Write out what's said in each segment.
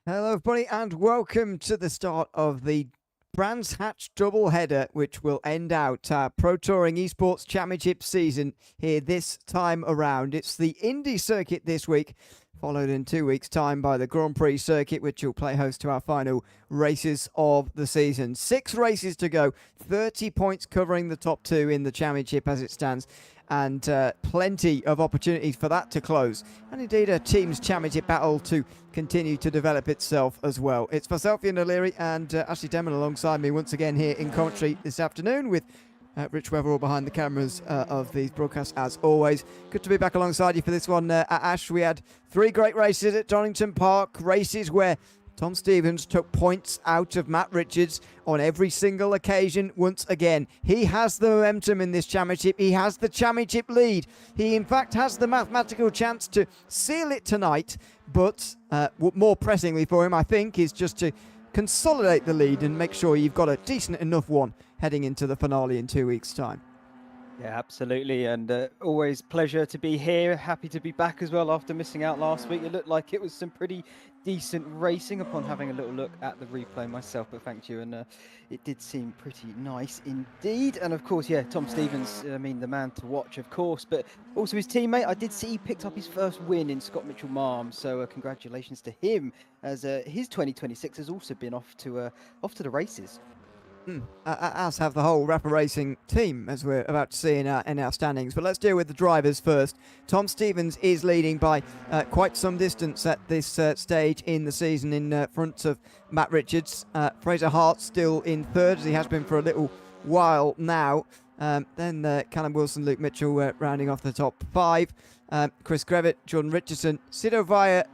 Hello, everybody, and welcome to the start of the Brands Hatch doubleheader, which will end out our Pro Touring Esports Championship season here this time around. It's the Indy circuit this week, followed in 2 weeks' time by the Grand Prix circuit, which will play host to our final races of the season. 6 races to go, 30 points covering the top 2 in the championship as it stands, and plenty of opportunities for that to close, and indeed a team's championship battle to continue to develop itself as well. It's myself, Ian O'Leary, and Ashley Denman alongside me once again here in Coventry this afternoon, with Rich Weatherall behind the cameras of these broadcasts as always. Good to be back alongside you for this one, Ash. We had 3 great races at Donington Park, races where Tom Stevens took points out of Matt Richards on every single occasion once again. He has the momentum in this championship. He has the championship lead. He, in fact, has the mathematical chance to seal it tonight. But more pressingly for him, I think, is just to consolidate the lead and make sure you've got a decent enough one heading into the finale in 2 weeks' time. Yeah, absolutely, and always pleasure to be here. Happy to be back as well after missing out last week. It looked like it was some pretty decent racing upon having a little look at the replay myself, but thank you, and it did seem pretty nice indeed. And of course, yeah, Tom Stevens, I mean, the man to watch, of course, but also his teammate. I did see he picked up his first win in Scott Mitchell-Marm, so congratulations to him, as his 2026 has also been off to the races. As have the whole Rapper Racing team, as we're about to see in our standings. But let's deal with the drivers first. Tom Stevens is leading by quite some distance at this stage in the season in front of Matt Richards. Fraser Hart still in third, as he has been for a little while now. Then Callum Wilson, Luke Mitchell rounding off the top 5. Chris Grevitt, Jordan Richardson, Sid O'Vire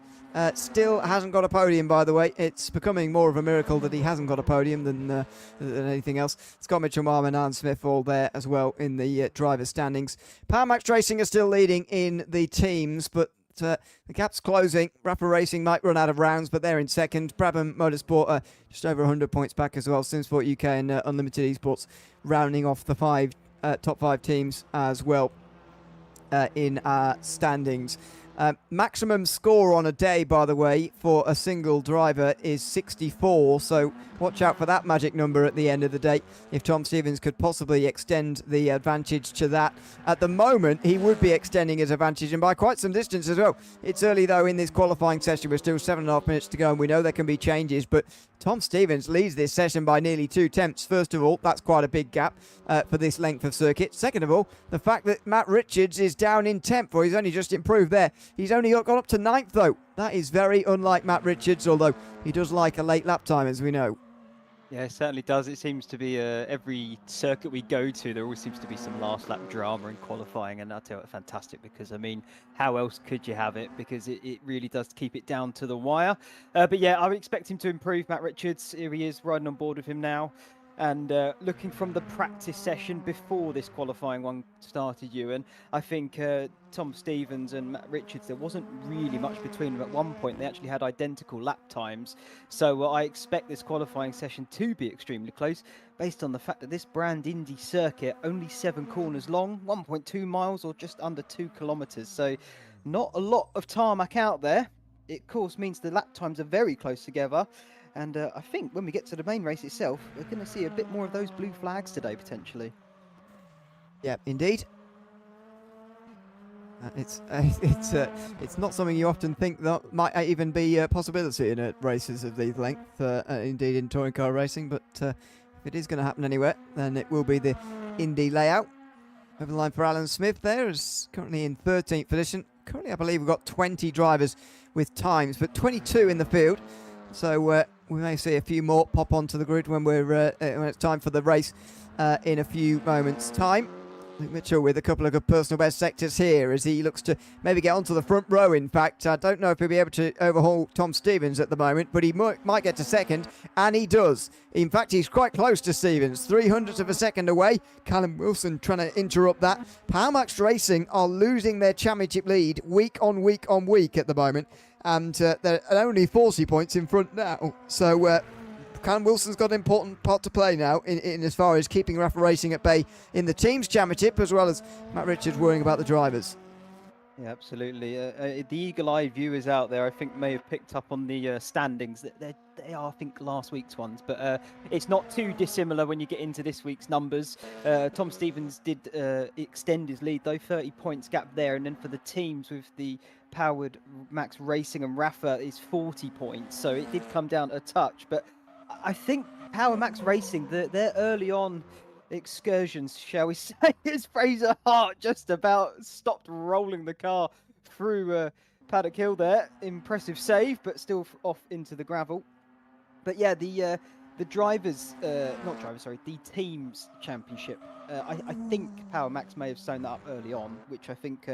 still hasn't got a podium, by the way. It's becoming more of a miracle that he hasn't got a podium than anything else. Scott Mitchell-Marm and Alan Smith all there as well in the driver standings. Power Max Racing are still leading in the teams, but the gap's closing. Rapper Racing might run out of rounds, but they're in second. Brabham Motorsport are just over 100 points back as well. Simsport UK and Unlimited Esports rounding off the top 5 teams as well in our standings. Maximum score on a day, by the way, for a single driver is 64, so watch out for that magic number at the end of the day if Tom Stevens could possibly extend the advantage to that. At the moment, he would be extending his advantage, and by quite some distance as well. It's early, though, in this qualifying session. We're still 7.5 minutes to go, and we know there can be changes, but Tom Stevens leads this session by nearly 2 tenths. First of all, that's quite a big gap for this length of circuit. Second of all, the fact that Matt Richards is down in 10th, or he's only just improved there. He's only gone up to 9th, though. That is very unlike Matt Richards, although he does like a late lap time, as we know. Yeah, it certainly does. It seems to be every circuit we go to, there always seems to be some last lap drama in qualifying, and that's fantastic, because, I mean, how else could you have it? Because it really does keep it down to the wire. But yeah, I would expect him to improve. Matt Richards, here he is, riding on board with him now. And looking from the practice session before this qualifying one started, Ewan, I think Tom Stevens and Matt Richards, there wasn't really much between them. At one point, they actually had identical lap times. So I expect this qualifying session to be extremely close, based on the fact that this brand Indy circuit, only 7 corners long, 1.2 miles or just under 2 kilometres. So not a lot of tarmac out there. It, of course, means the lap times are very close together. And I think when we get to the main race itself, we're going to see a bit more of those blue flags today, potentially. Yeah, indeed. It's not something you often think that might even be a possibility in races of these length, indeed in touring car racing. But if it is going to happen anywhere, then it will be the Indy layout. Over the line for Alan Smith there, is currently in 13th position. Currently, I believe we've got 20 drivers with times, but 22 in the field. So we may see a few more pop onto the grid when when it's time for the race in a few moments' time. Luke Mitchell with a couple of good personal best sectors here as he looks to maybe get onto the front row. In fact, I don't know if he'll be able to overhaul Tom Stevens at the moment, but he might get to second, and he does. In fact, he's quite close to Stevens, 300th of a second away. Callum Wilson trying to interrupt that. Power Max Racing are losing their championship lead week on week on week at the moment, and they're only 40 points in front now. So Callum Wilson's got an important part to play now in as far as keeping Rapper Racing at bay in the team's championship, as well as Matt Richards worrying about the drivers. Yeah, absolutely. The eagle-eyed viewers out there, I think, may have picked up on the standings. They are, I think, last week's ones, but it's not too dissimilar when you get into this week's numbers. Tom Stevens did extend his lead, though, 30 points gap there, and then for the teams with the Powered Max Racing and Rafa is 40 points, so it did come down a touch. But I think Power Max Racing, they're early on excursions, shall we say, as Fraser Hart just about stopped rolling the car through Paddock Hill there. Impressive save, but still off into the gravel. But yeah, the drivers, not drivers, sorry, the teams championship. I think Power Max may have sewn that up early on, which I think,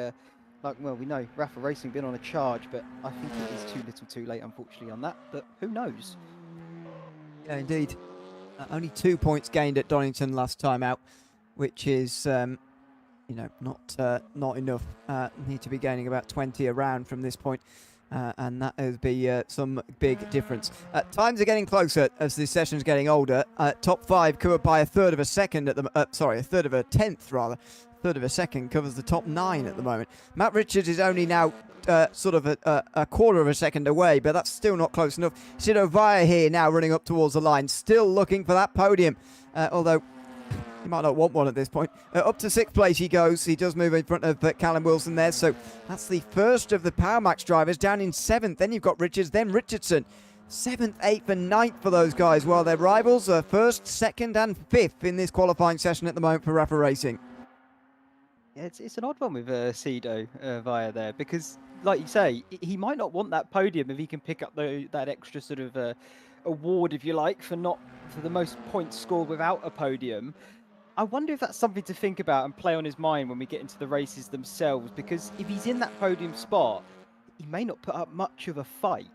well, we know Rafa Racing been on a charge, but I think it is too little too late, unfortunately, on that. But who knows? Yeah, indeed. Only 2 points gained at Donington last time out, which is, not enough. Need to be gaining about 20 a round from this point, and that would be some big difference. Times are getting closer as this session's getting older. Top 5 covered by a third of a second at the a third of a tenth rather. Third of a second covers the top 9 at the moment. Matt Richards is only now sort of a quarter of a second away, but that's still not close enough. Sid O'Vire here now running up towards the line, still looking for that podium, although he might not want one at this point. Up to 6th place he goes. He does move in front of Callum Wilson there, so that's the first of the Power Max drivers down in 7th. Then you've got Richards, then Richardson. 7th, 8th and 9th for those guys, while their rivals are 1st, 2nd and 5th in this qualifying session at the moment for Rafa Racing. Yeah, it's an odd one with Cedo via there, because, like you say, he might not want that podium if he can pick up that extra sort of award, if you like, for the most points scored without a podium. I wonder if that's something to think about and play on his mind when we get into the races themselves, because if he's in that podium spot, he may not put up much of a fight.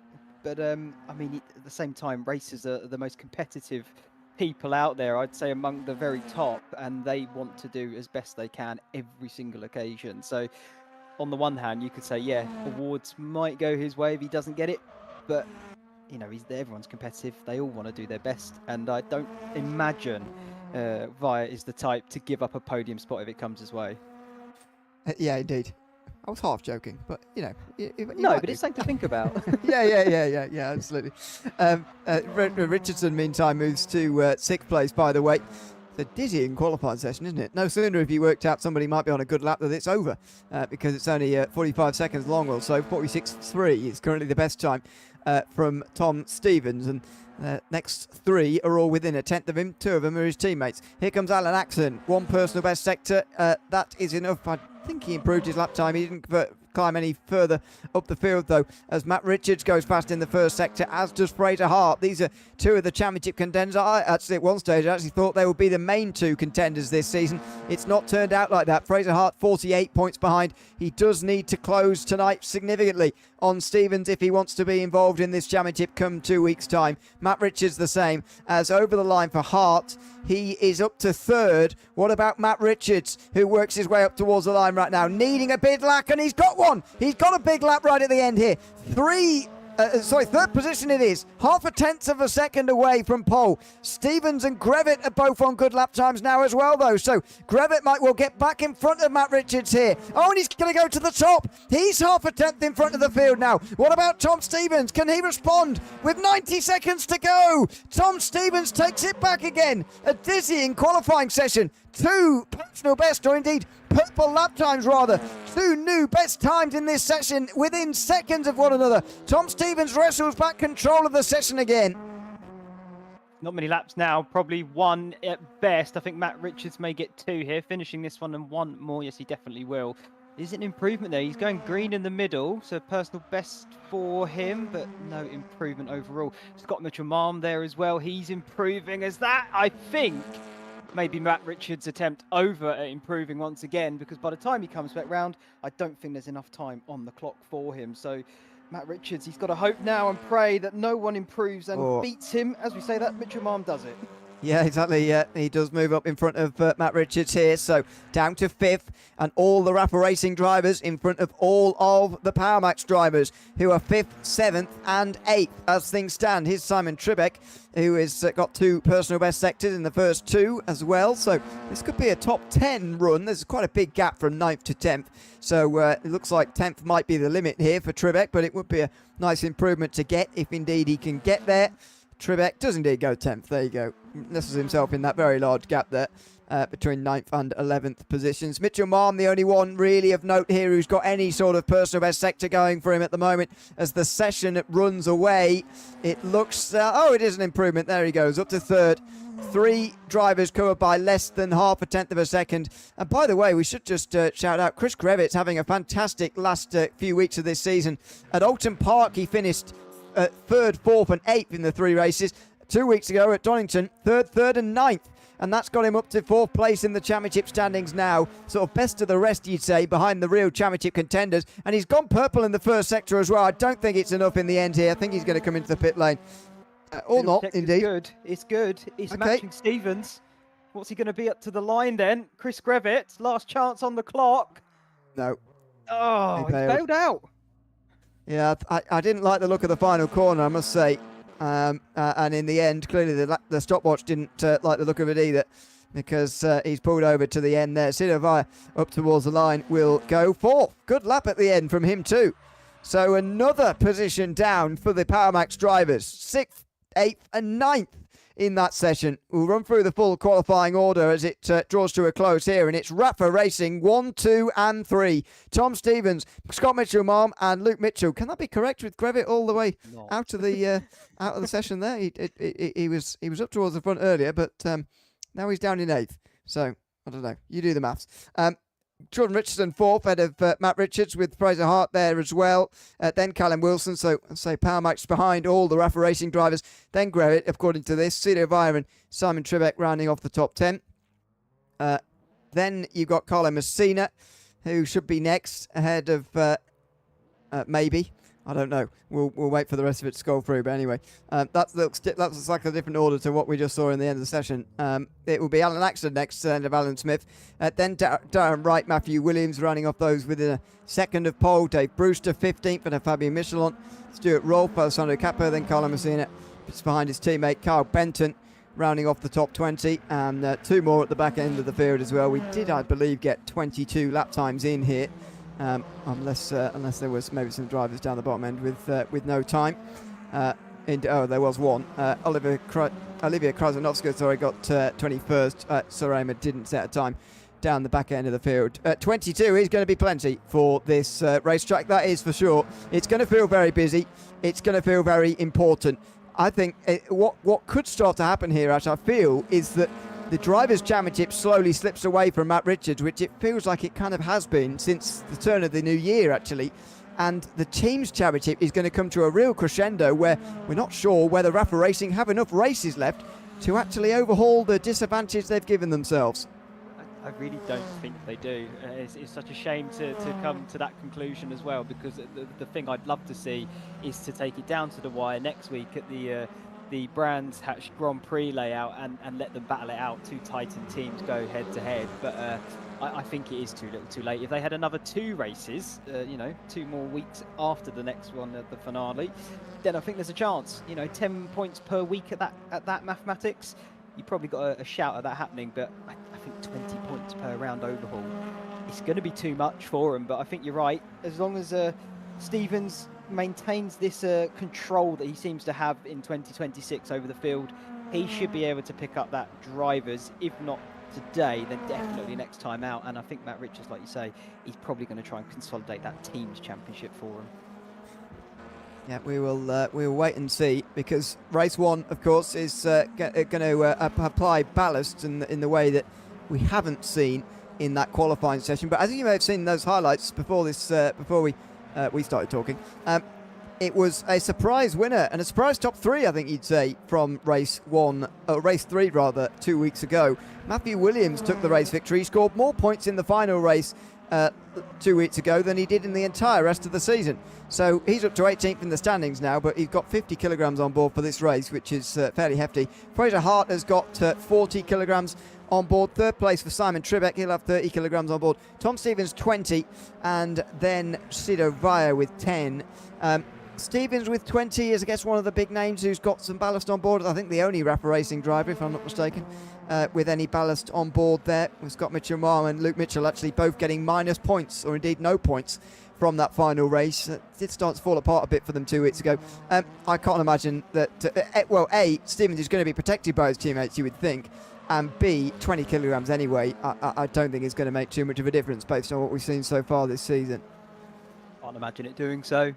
But, I mean, at the same time, racers are the most competitive people out there, I'd say, among the very top, and they want to do as best they can every single occasion. So on the one hand, you could say, yeah, awards might go his way if he doesn't get it, but you know, everyone's competitive, they all want to do their best, and I don't imagine Via is the type to give up a podium spot if it comes his way. Yeah, indeed. I was half joking, but you know. No, but it's something to think about. yeah, absolutely. Richardson, meantime, moves to 6th place, by the way. It's a dizzying qualifying session, isn't it? No sooner have you worked out somebody might be on a good lap that it's over, because it's only 45 seconds long or so. 46.3 is currently the best time from Tom Stevens, and next 3 are all within a tenth of him. 2 of them are his teammates. Here comes Alan Axon, 1 personal best sector. That is enough. I think he improved his lap time. He didn't climb any further up the field, though, as Matt Richards goes fast in the first sector, as does Fraser Hart. These are 2 of the championship contenders. I actually, at one stage, I actually thought they would be the main 2 contenders this season. It's not turned out like that. Fraser Hart 48 points behind. He does need to close tonight significantly on Stevens if he wants to be involved in this championship come 2 weeks' time. Matt Richards the same, as over the line for Hart, he is up to 3rd. What about Matt Richards, who works his way up towards the line right now, needing a big lap, and he's got one. He's got a big lap right at the end here. 3rd position it is. Half a tenth of a second away from pole. Stevens and Grevitt are both on good lap times now as well, though. So Grevitt might well get back in front of Matt Richards here. Oh, and he's going to go to the top. He's half a tenth in front of the field now. What about Tom Stevens? Can he respond with 90 seconds to go? Tom Stevens takes it back again. A dizzying qualifying session. 2 personal best, or indeed purple lap times rather. 2 new best times in this session within seconds of one another. Tom Stevens wrestles back control of the session again. Not many laps now, probably 1 at best. I think Matt Richards may get 2 here, finishing this one, and 1 more. Yes, he definitely will. Is an improvement there. He's going green in the middle, so personal best for him, but no improvement overall. Scott Mitchell-Malm there as well. He's improving as that, I think, maybe Matt Richards' attempt over at improving once again, because by the time he comes back round, I don't think there's enough time on the clock for him. So Matt Richards, he's got to hope now and pray that no one improves and beats him. As we say that, Mitchell-Malm does it. Yeah, exactly. Yeah, he does move up in front of Matt Richards here. So down to 5th, and all the Rapper Racing drivers in front of all of the Power Max drivers, who are 5th, 7th and 8th as things stand. Here's Simon Tribeck, who has got 2 personal best sectors in the first 2 as well. So this could be a top 10 run. There's quite a big gap from 9th to 10th. So it looks like 10th might be the limit here for Tribeck, but it would be a nice improvement to get if indeed he can get there. Tribeck does indeed go 10th. There you go. Nestles himself in that very large gap there between 9th and 11th positions. Mitchell Marm, the only one really of note here who's got any sort of personal best sector going for him at the moment. As the session runs away, it looks... oh, it is an improvement. There he goes, up to 3rd. 3 drivers covered by less than half a tenth of a second. And by the way, we should just shout out Chris Krevitz having a fantastic last few weeks of this season. At Oulton Park, he finished 3rd, 4th and 8th in the 3 races. 2 weeks ago at Donington, 3rd and 9th. And that's got him up to 4th place in the championship standings now. Sort of best of the rest, you'd say, behind the real championship contenders. And he's gone purple in the first sector as well. I don't think it's enough in the end here. I think he's going to come into the pit lane. Or not, indeed. Good. It's good. It's Okay. matching Stevens. What's he going to be up to the line then? Chris Grevett, last chance on the clock. No. Oh, he bailed out. Yeah, I didn't like the look of the final corner, I must say. And in the end, clearly the stopwatch didn't like the look of it either, because he's pulled over to the end there. Sidovaya up towards the line will go 4th. Good lap at the end from him too. So another position down for the Power Max drivers. 6th, 8th and 9th in that session. We'll run through the full qualifying order as it draws to a close here, and it's Rapper Racing 1, 2 and 3. Tom Stevens, Scott Mitchell-Marm and Luke Mitchell. Can that be correct with Grevett all the way out of the session there? He was up towards the front earlier, but now he's down in 8th. So I don't know. You do the maths. Jordan Richardson 4th, ahead of Matt Richards, with Fraser Hart there as well. Then Callum Wilson, so I'd say Power Max behind all the Rapper Racing drivers. Then Grevett, according to this. Cedo Vire and Simon Tribeck rounding off the top 10. Then you've got Carlo Messina, who should be next, ahead of maybe. I don't know. We'll wait for the rest of it to scroll through. But anyway, that looks like a different order to what we just saw in the end of the session. It will be Alan Axton next, ahead of Alan Smith. Then Darren Wright, Matthew Williams running off those within a second of pole. Dave Brewster 15th, and Fabio Michelon. Stuart Rolfe, Alessandro Capper, then Carlo Messina just behind his teammate Carl Benton, rounding off the top 20, and 2 more at the back end of the field as well. We did, I believe, get 22 lap times in here. Unless there was maybe some drivers down the bottom end with no time. There was one. Olivia Krasnowska, got 21st. Sorema didn't set a time down the back end of the field. 22 is going to be plenty for this racetrack, that is for sure. It's going to feel very busy. It's going to feel very important. I think what could start to happen here, as I feel, is that the Drivers' Championship slowly slips away from Matt Richards, which it feels like it kind of has been since the turn of the new year, actually. And the Teams' Championship is going to come to a real crescendo where we're not sure whether Rapper Racing have enough races left to actually overhaul the disadvantage they've given themselves. I really don't think they do. It's such a shame to come to that conclusion as well, because the thing I'd love to see is to take it down to the wire next week at the Brands Hatch Grand Prix layout and let them battle it out. 2 Titan teams go head to head, but I think it is too little too late. If they had another 2 races, 2 more weeks after the next one at the finale, then I think there's a chance. 10 points per week at that mathematics, you probably got a shout at that happening, but I think 20 points per round overhaul, it's going to be too much for them. But I think you're right. As long as Stevens maintains this control that he seems to have in 2026 over the field, he should be able to pick up that drivers, if not today, then definitely next time out. And I think Matt Richards, like you say, he's probably going to try and consolidate that Teams Championship for him. Yeah, we will wait and see, because race 1, of course, is going to apply ballast in the way that we haven't seen in that qualifying session. But as you may have seen in those highlights before this, before we started talking, it was a surprise winner and a surprise top 3, I think you'd say, from race 3 rather, 2 weeks ago. Matthew Williams took the race victory. He scored more points in the final race 2 weeks ago than he did in the entire rest of the season. So he's up to 18th in the standings now, but he's got 50 kilograms on board for this race, which is fairly hefty. Fraser Hart has got 40 kilograms on board. Third place for Simon Tribeck, he'll have 30 kilograms on board. Tom Stevens 20, and then Sido Vaya with 10. Stevens with 20 is, I guess, one of the big names who's got some ballast on board. I think the only Rapper Racing driver, if I'm not mistaken, with any ballast on board there. With Scott Mitchell and Luke Mitchell actually both getting minus points, or indeed no points, from that final race. It did start to fall apart a bit for them 2 weeks ago. I can't imagine that, A, Stevens is going to be protected by his teammates, you would think, and B, 20 kilograms anyway, I don't think it's going to make too much of a difference based on what we've seen so far this season. Can't imagine it doing so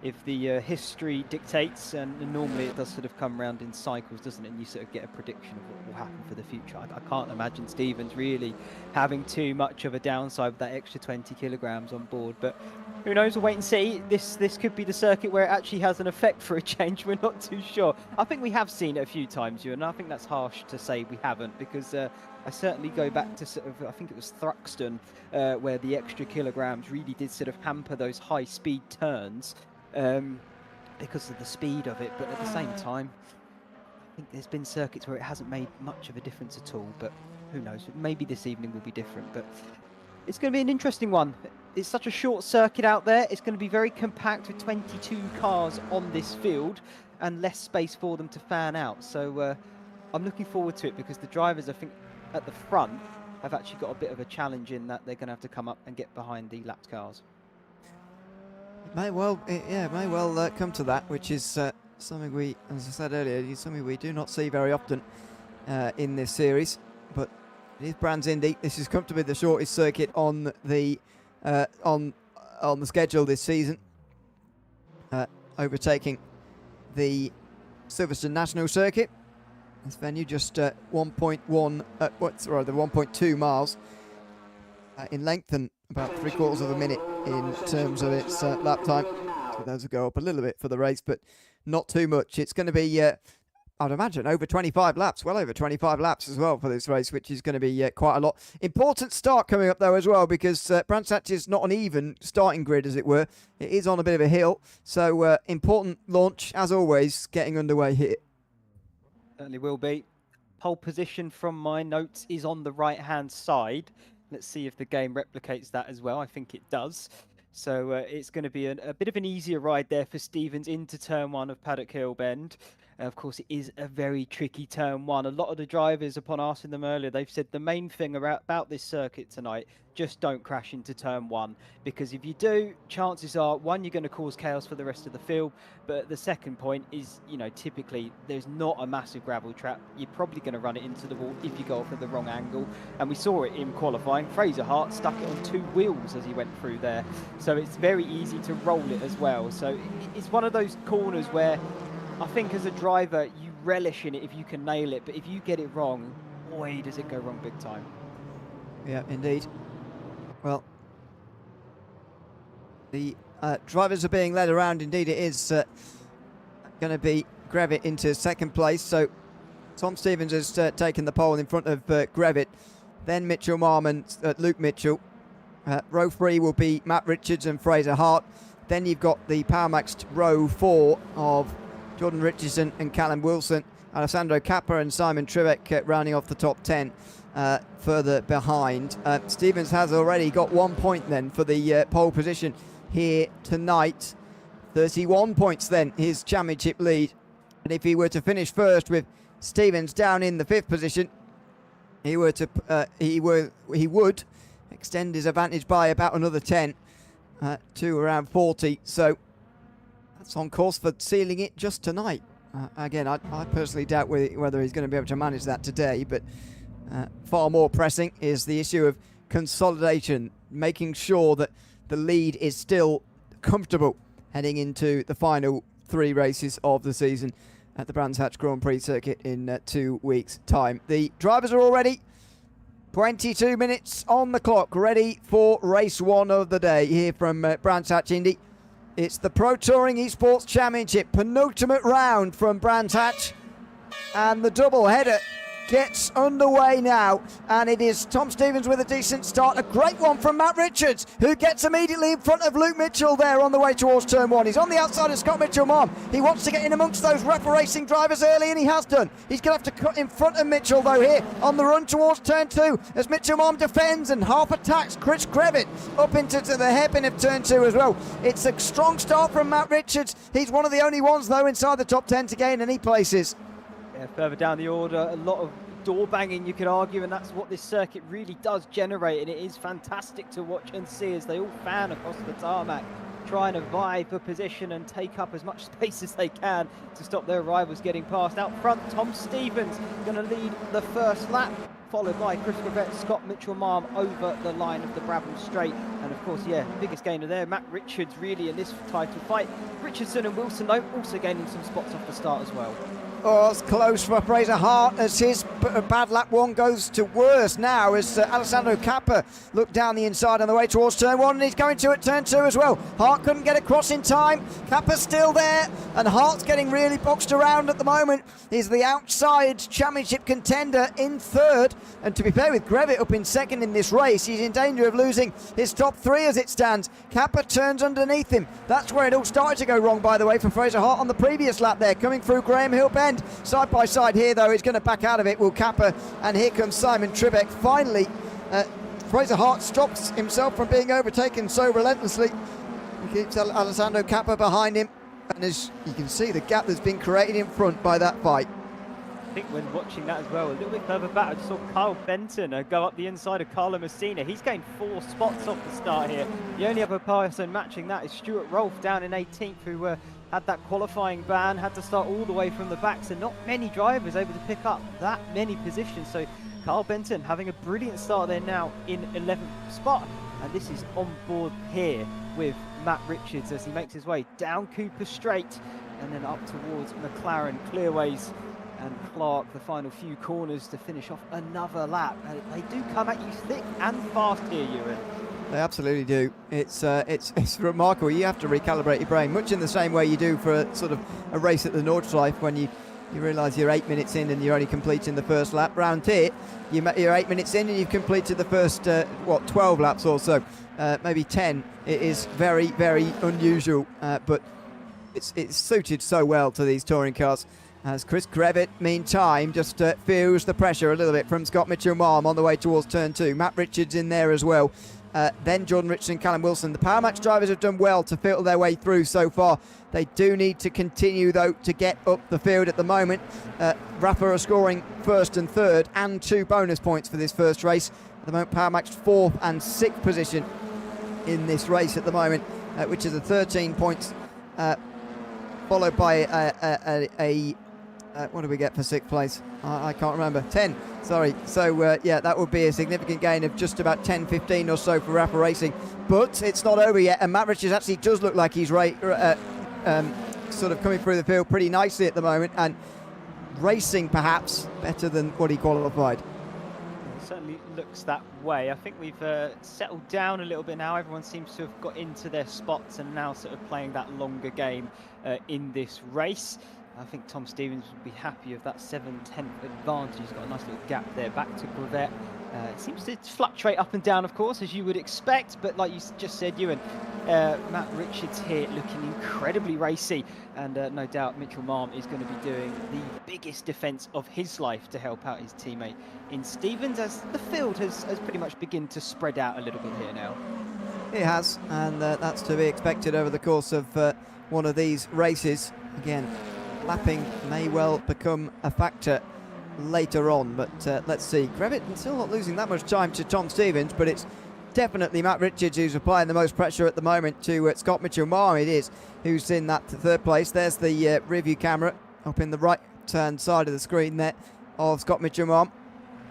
if the history dictates, and normally it does sort of come around in cycles, doesn't it? And you sort of get a prediction of what will happen for the future. I can't imagine Stevens really having too much of a downside with that extra 20 kilograms on board, but who knows? We'll wait and see. This could be the circuit where it actually has an effect for a change. We're not too sure. I think we have seen it a few times, and I think that's harsh to say we haven't, because I certainly go back to sort of, I think it was Thruxton, where the extra kilograms really did sort of hamper those high-speed turns because of the speed of it. But at the same time, I think there's been circuits where it hasn't made much of a difference at all. But who knows? Maybe this evening will be different. But it's going to be an interesting one. It's such a short circuit out there. It's going to be very compact with 22 cars on this field and less space for them to fan out. So I'm looking forward to it, because the drivers, I think, at the front have actually got a bit of a challenge in that they're going to have to come up and get behind the lapped cars. It may well come to that, which is something we, as I said earlier, is something we do not see very often in this series. But it is Brands Indy. This is comfortably the shortest circuit on the schedule this season, overtaking the Silverstone National Circuit. This venue just 1.2 miles in length, and about 3/4 of a minute in terms of its lap time. So those will go up a little bit for the race, but not too much. It's going to be, I'd imagine, over 25 laps, well over 25 laps as well for this race, which is going to be quite a lot. Important start coming up, though, as well, because Brands Hatch is not an even starting grid, as it were. It is on a bit of a hill, so important launch, as always, getting underway here. Certainly will be. Pole position from my notes is on the right-hand side. Let's see if the game replicates that as well. I think it does. So it's going to be a bit of an easier ride there for Stevens into turn 1 of Paddock Hill Bend. Of course, it is a very tricky turn 1. A lot of the drivers, upon asking them earlier, they've said the main thing about this circuit tonight, just don't crash into turn 1. Because if you do, chances are, one, you're going to cause chaos for the rest of the field. But the second point is, typically there's not a massive gravel trap. You're probably going to run it into the wall if you go off at the wrong angle. And we saw it in qualifying. Fraser Hart stuck it on 2 wheels as he went through there. So it's very easy to roll it as well. So it's one of those corners where I think as a driver, you relish in it if you can nail it, but if you get it wrong, boy, does it go wrong big time. Yeah, indeed. Well, the drivers are being led around. Indeed, it is going to be Grevitt into second place. So Tom Stevens has taken the pole in front of Grevitt. Then Mitchell Marmon, Luke Mitchell. Row 3 will be Matt Richards and Fraser Hart. Then you've got the Power Maxed row 4 of Jordan Richardson and Callum Wilson, Alessandro Cappa and Simon Tribeck rounding off the top 10 further behind. Stevens has already got 1 point then for the pole position here tonight. 31 points then, his championship lead. And if he were to finish first with Stevens down in the 5th position, he would extend his advantage by about another 10 to around 40. So that's on course for sealing it just tonight. Again, I personally doubt whether he's going to be able to manage that today, but far more pressing is the issue of consolidation, making sure that the lead is still comfortable heading into the final 3 races of the season at the Brands Hatch Grand Prix circuit in 2 weeks' time. The drivers are all ready. 22 minutes on the clock, ready for race 1 of the day here from Brands Hatch Indy. It's the Pro Touring Esports Championship, penultimate round from Brands Hatch, and the double header gets underway now, and it is Tom Stevens with a decent start. A great one from Matt Richards, who gets immediately in front of Luke Mitchell there on the way towards turn one. He's on the outside of Scott Mitchell-Marm. He wants to get in amongst those Rapper Racing drivers early, and he has done. He's going to have to cut in front of Mitchell though here on the run towards turn two as Mitchell-Marm defends and half attacks Chris Grevitt up into the hairpin of turn two as well. It's a strong start from Matt Richards. He's one of the only ones though inside the top 10 to gain any places. Yeah, further down the order, a lot of door banging, you could argue, and that's what this circuit really does generate, and it is fantastic to watch and see as they all fan across the tarmac, trying to vie for position and take up as much space as they can to stop their rivals getting past. Out front, Tom Stevens going to lead the first lap, followed by Chris Grevitt, Scott Mitchell-Marm over the line of the Brabham Straight. And of course, yeah, biggest gainer there, Matt Richards really in this title fight. Richardson and Wilson though also gaining some spots off the start as well. Oh, it's close for Fraser Hart as his bad lap one goes to worse now as Alessandro Cappa looked down the inside on the way towards turn one, and he's going to at turn two as well. Hart couldn't get across in time. Cappa's still there, and Hart's getting really boxed around at the moment. He's the outside championship contender in third, and to be fair with Grevitt up in second in this race, he's in danger of losing his top three as it stands. Cappa turns underneath him. That's where it all started to go wrong, by the way, for Fraser Hart on the previous lap there, coming through Graham Hill Bend. Side by side here though, he's going to back out of it, Will Cappa, and here comes Simon Tribeck. Finally, Fraser Hart stops himself from being overtaken so relentlessly. He keeps Alessandro Cappa behind him, and as you can see, the gap that's been created in front by that fight. I think when watching that as well, a little bit further back, I just saw Kyle Benton go up the inside of Carlo Messina. He's gained 4 spots off the start here. The only other person matching that is Stuart Rolfe down in 18th, who had that qualifying ban, had to start all the way from the back, so not many drivers able to pick up that many positions. So Carl Benton having a brilliant start there now in 11th spot, and this is on board here with Matt Richards as he makes his way down Cooper Straight and then up towards McLaren, Clearways and Clark, the final few corners to finish off another lap. And they do come at you thick and fast here, Ewan. They absolutely do. It's remarkable. You have to recalibrate your brain, much in the same way you do for a race at the Nordschleife when you realise you're 8 minutes in and you're only completing the first lap. Round here, you're 8 minutes in and you've completed the first 12 laps or so, maybe 10. It is very, very unusual, but it's suited so well to these touring cars. As Chris Grevitt, meantime, just feels the pressure a little bit from Scott Mitchell-Marm on the way towards turn two. Matt Richards in there as well. Then Jordan Richardson, Callum Wilson. The Power Max drivers have done well to filter their way through so far. They do need to continue, though, to get up the field at the moment. Rapper are scoring first and third and 2 bonus points for this first race. At the moment, Power Max 4th and 6th position in this race at the moment, which is a 13 points, followed by what do we get for 6th place? I can't remember. 10, sorry. So, yeah, that would be a significant gain of just about 10, 15 or so for Rapper Racing. But it's not over yet, and Matt Richards actually does look like he's coming through the field pretty nicely at the moment, and racing perhaps better than what he qualified. It certainly looks that way. I think we've settled down a little bit now. Everyone seems to have got into their spots and now sort of playing that longer game in this race. I think Tom Stevens would be happy with that 7/10 advantage. He's got a nice little gap there. Back to Grevitt. It seems to fluctuate up and down, of course, as you would expect. But like you just said, Ewan, Matt Richards here looking incredibly racy. And no doubt Mitchell-Marm is going to be doing the biggest defence of his life to help out his teammate in Stevens, as the field has pretty much begun to spread out a little bit here now. It has, and that's to be expected over the course of one of these races. Again, lapping may well become a factor later on, but let's see. Grevitt still not losing that much time to Tom Stevens, but it's definitely Matt Richards who's applying the most pressure at the moment to Scott Mitchell-Marm. It is who's in that third place. There's the rear-view camera up in the right-hand side of the screen there of Scott Mitchell-Marm.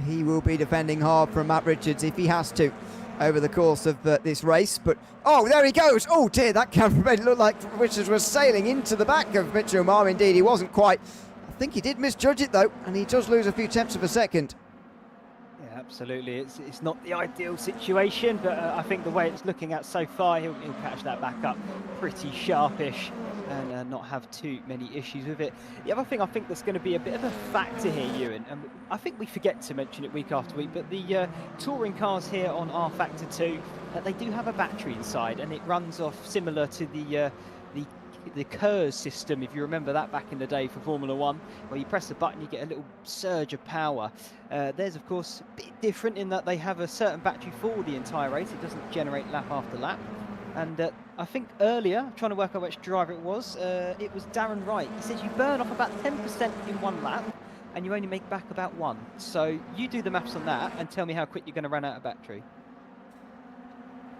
He will be defending hard from Matt Richards if he has to over the course of this race. But oh, there he goes. Oh dear, that camera made it look like Richards was sailing into the back of Mitchell-Marm. Indeed, he wasn't quite. I think he did misjudge it though, and he does lose a few tenths of a second. Yeah, Absolutely, it's not the ideal situation, but I think the way it's looking at so far, he'll catch that back up pretty sharpish and not have too many issues with it. The other thing I think that's going to be a bit of a factor here, Ewan, and I think we forget to mention it week after week, but the touring cars here on R Factor 2, they do have a battery inside, and it runs off similar to the KERS system, if you remember that back in the day for Formula 1, where you press a button, you get a little surge of power. Theirs, of course, a bit different in that they have a certain battery for the entire race. It doesn't generate lap after lap. And I think earlier, I'm trying to work out which driver it was Darren Wright. He says you burn off about 10% in one lap, and you only make back about 1. So you do the maths on that and tell me how quick you're going to run out of battery.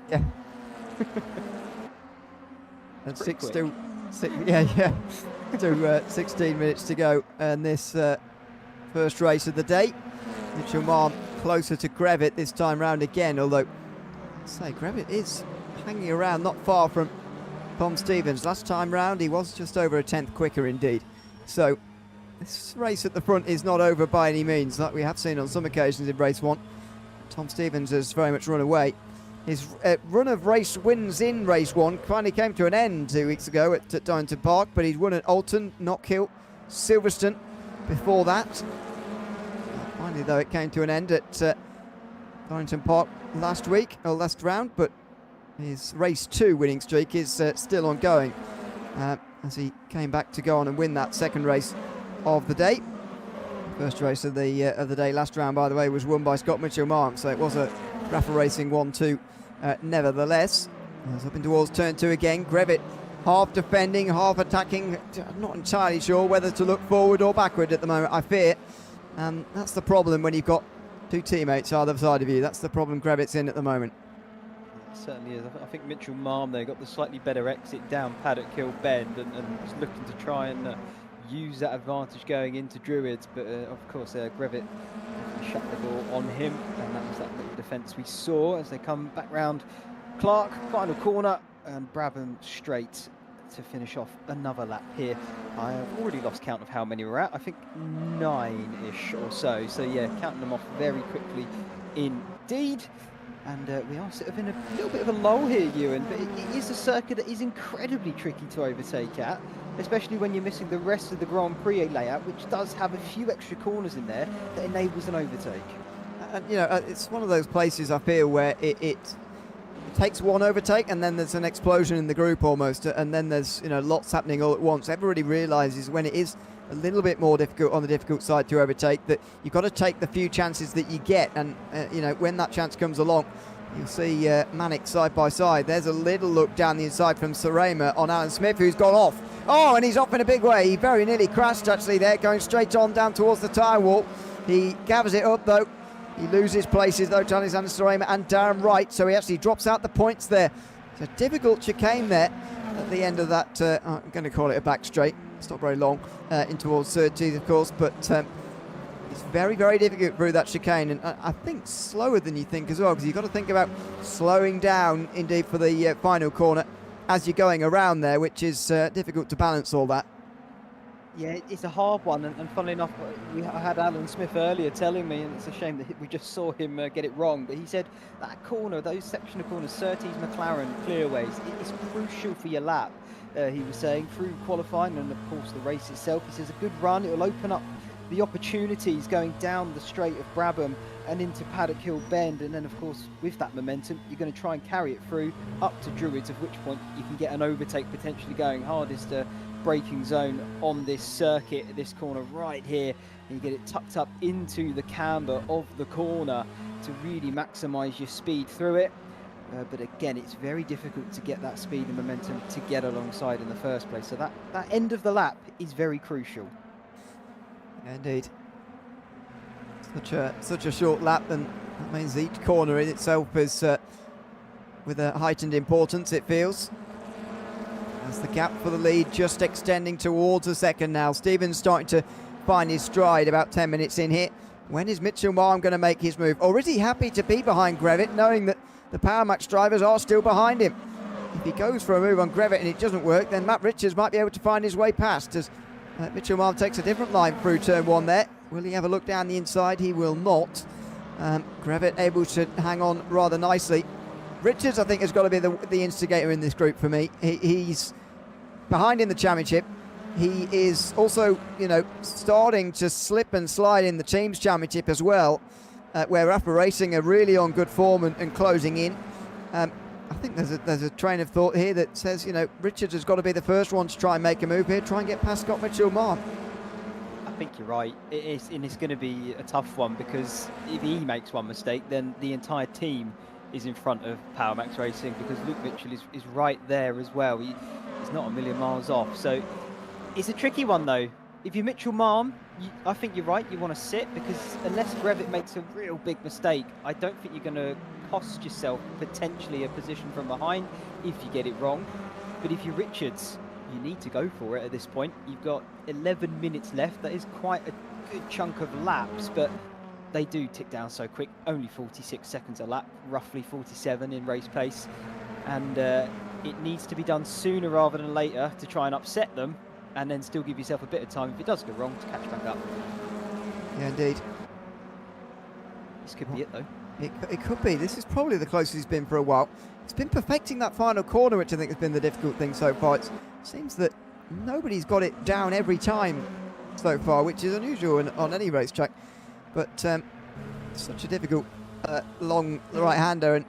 Yeah. And still 16 minutes to go, and this first race of the day. Mitchell Marm closer to Grevitt this time round again, although I say Grevitt is hanging around not far from Tom Stevens. Last time round he was just over a tenth quicker indeed. So this race at the front is not over by any means, like we have seen on some occasions in race 1. Tom Stevens has very much run away. His run of race wins in race 1 finally came to an end 2 weeks ago at Donington Park, but he's won at Alton, Knockhill, Silverstone before that. Finally, though, it came to an end at Donington Park last round, but his race 2 winning streak is still ongoing as he came back to go on and win that second race of the day. First race of the day last round, by the way, was won by Scott Mitchell-Marm, so it was a Rafa Racing 1-2 nevertheless. As up in towards turn 2 again, Grevitt half defending, half attacking. I'm not entirely sure whether to look forward or backward at the moment, I fear. That's the problem when you've got two teammates either side of you. That's the problem Grevitt's in at the moment. It certainly is. I think Mitchell Marm there got the slightly better exit down Paddock Hill Bend and was looking to try and use that advantage going into Druids, but of course Grevitt shut the door on him, and that was that little defence we saw as they come back round Clark, final corner, and Brabham straight to finish off another lap here. I have already lost count of how many we're at. I think 9-ish or so. So yeah, counting them off very quickly indeed. And we are sort of in a little bit of a lull here, Ewan, but it is a circuit that is incredibly tricky to overtake at, especially when you're missing the rest of the Grand Prix layout, which does have a few extra corners in there that enables an overtake. And you know, it's one of those places I feel where it takes one overtake and then there's an explosion in the group almost, and then there's, you know, lots happening all at once. Everybody realises when it is a little bit more difficult on the difficult side to overtake that you've got to take the few chances that you get, and you know, when that chance comes along, you'll see Manic side by side. There's a little look down the inside from Sarema on Alan Smith, who's gone off. Oh, and he's off in a big way. He very nearly crashed actually there, going straight on down towards the tyre wall. He gathers it up though. He loses places though to Alexander Sarema and Darren Wright, so he actually drops out the points there. It's a difficult chicane there at the end of that, I'm going to call it a back straight. It's not very long, in towards third teeth of course, but it's very, very difficult through that chicane, and I think slower than you think as well, because you've got to think about slowing down indeed for the final corner as you're going around there, which is difficult to balance all that. Yeah, it's a hard one, and funnily enough, I had Alan Smith earlier telling me, and it's a shame that we just saw him get it wrong, but he said that corner, those section of corners, Surtees, McLaren, clearways, it is crucial for your lap. He was saying through qualifying and of course the race itself. He says a good run, it will open up the opportunities going down the straight of Brabham and into Paddock Hill Bend, and then of course with that momentum you're going to try and carry it through up to Druids, at which point you can get an overtake potentially going hardest braking zone on this circuit, this corner right here, and you get it tucked up into the camber of the corner to really maximise your speed through it. But again, it's very difficult to get that speed and momentum to get alongside in the first place. So that end of the lap is very crucial. Indeed. Such a short lap, and that means each corner in itself is with a heightened importance, it feels. As the gap for the lead just extending towards a second now. Stevens starting to find his stride about 10 minutes in here. When is Mitchell Marm going to make his move? Or is he happy to be behind Grevitt, knowing that the Power Max drivers are still behind him? If he goes for a move on Grevitt and it doesn't work, then Matt Richards might be able to find his way past, as Mitchell Marm takes a different line through turn 1 there. Will he have a look down the inside? He will not. Grevitt able to hang on rather nicely. Richards, I think, has got to be the instigator in this group for me. He's behind in the championship. He is also, you know, starting to slip and slide in the teams championship as well, where Rafa Racing are really on good form and closing in. I think there's a train of thought here that says, you know, Richards has got to be the first one to try and make a move here, try and get past Scott Mitchell-Marm. I think you're right. It is, and it's going to be a tough one, because if he makes one mistake, then the entire team is in front of Power Max Racing, because Luke Mitchell is right there as well. He's not a million miles off. So it's a tricky one, though. If you're Mitchell-Marm, I think you're right. You want to sit, because unless Grevitt makes a real big mistake, I don't think you're going to cost yourself potentially a position from behind if you get it wrong. But if you're Richards, you need to go for it at this point. You've got 11 minutes left. That is quite a good chunk of laps, but they do tick down so quick. Only 46 seconds a lap, roughly 47 in race pace. And it needs to be done sooner rather than later to try and upset them, and then still give yourself a bit of time, if it does go wrong, to catch back up. Yeah, indeed. This could be it, though. It could be. This is probably the closest he's been for a while. He's been perfecting that final corner, which I think has been the difficult thing so far. It seems that nobody's got it down every time so far, which is unusual on any racetrack. But such a difficult long right-hander, and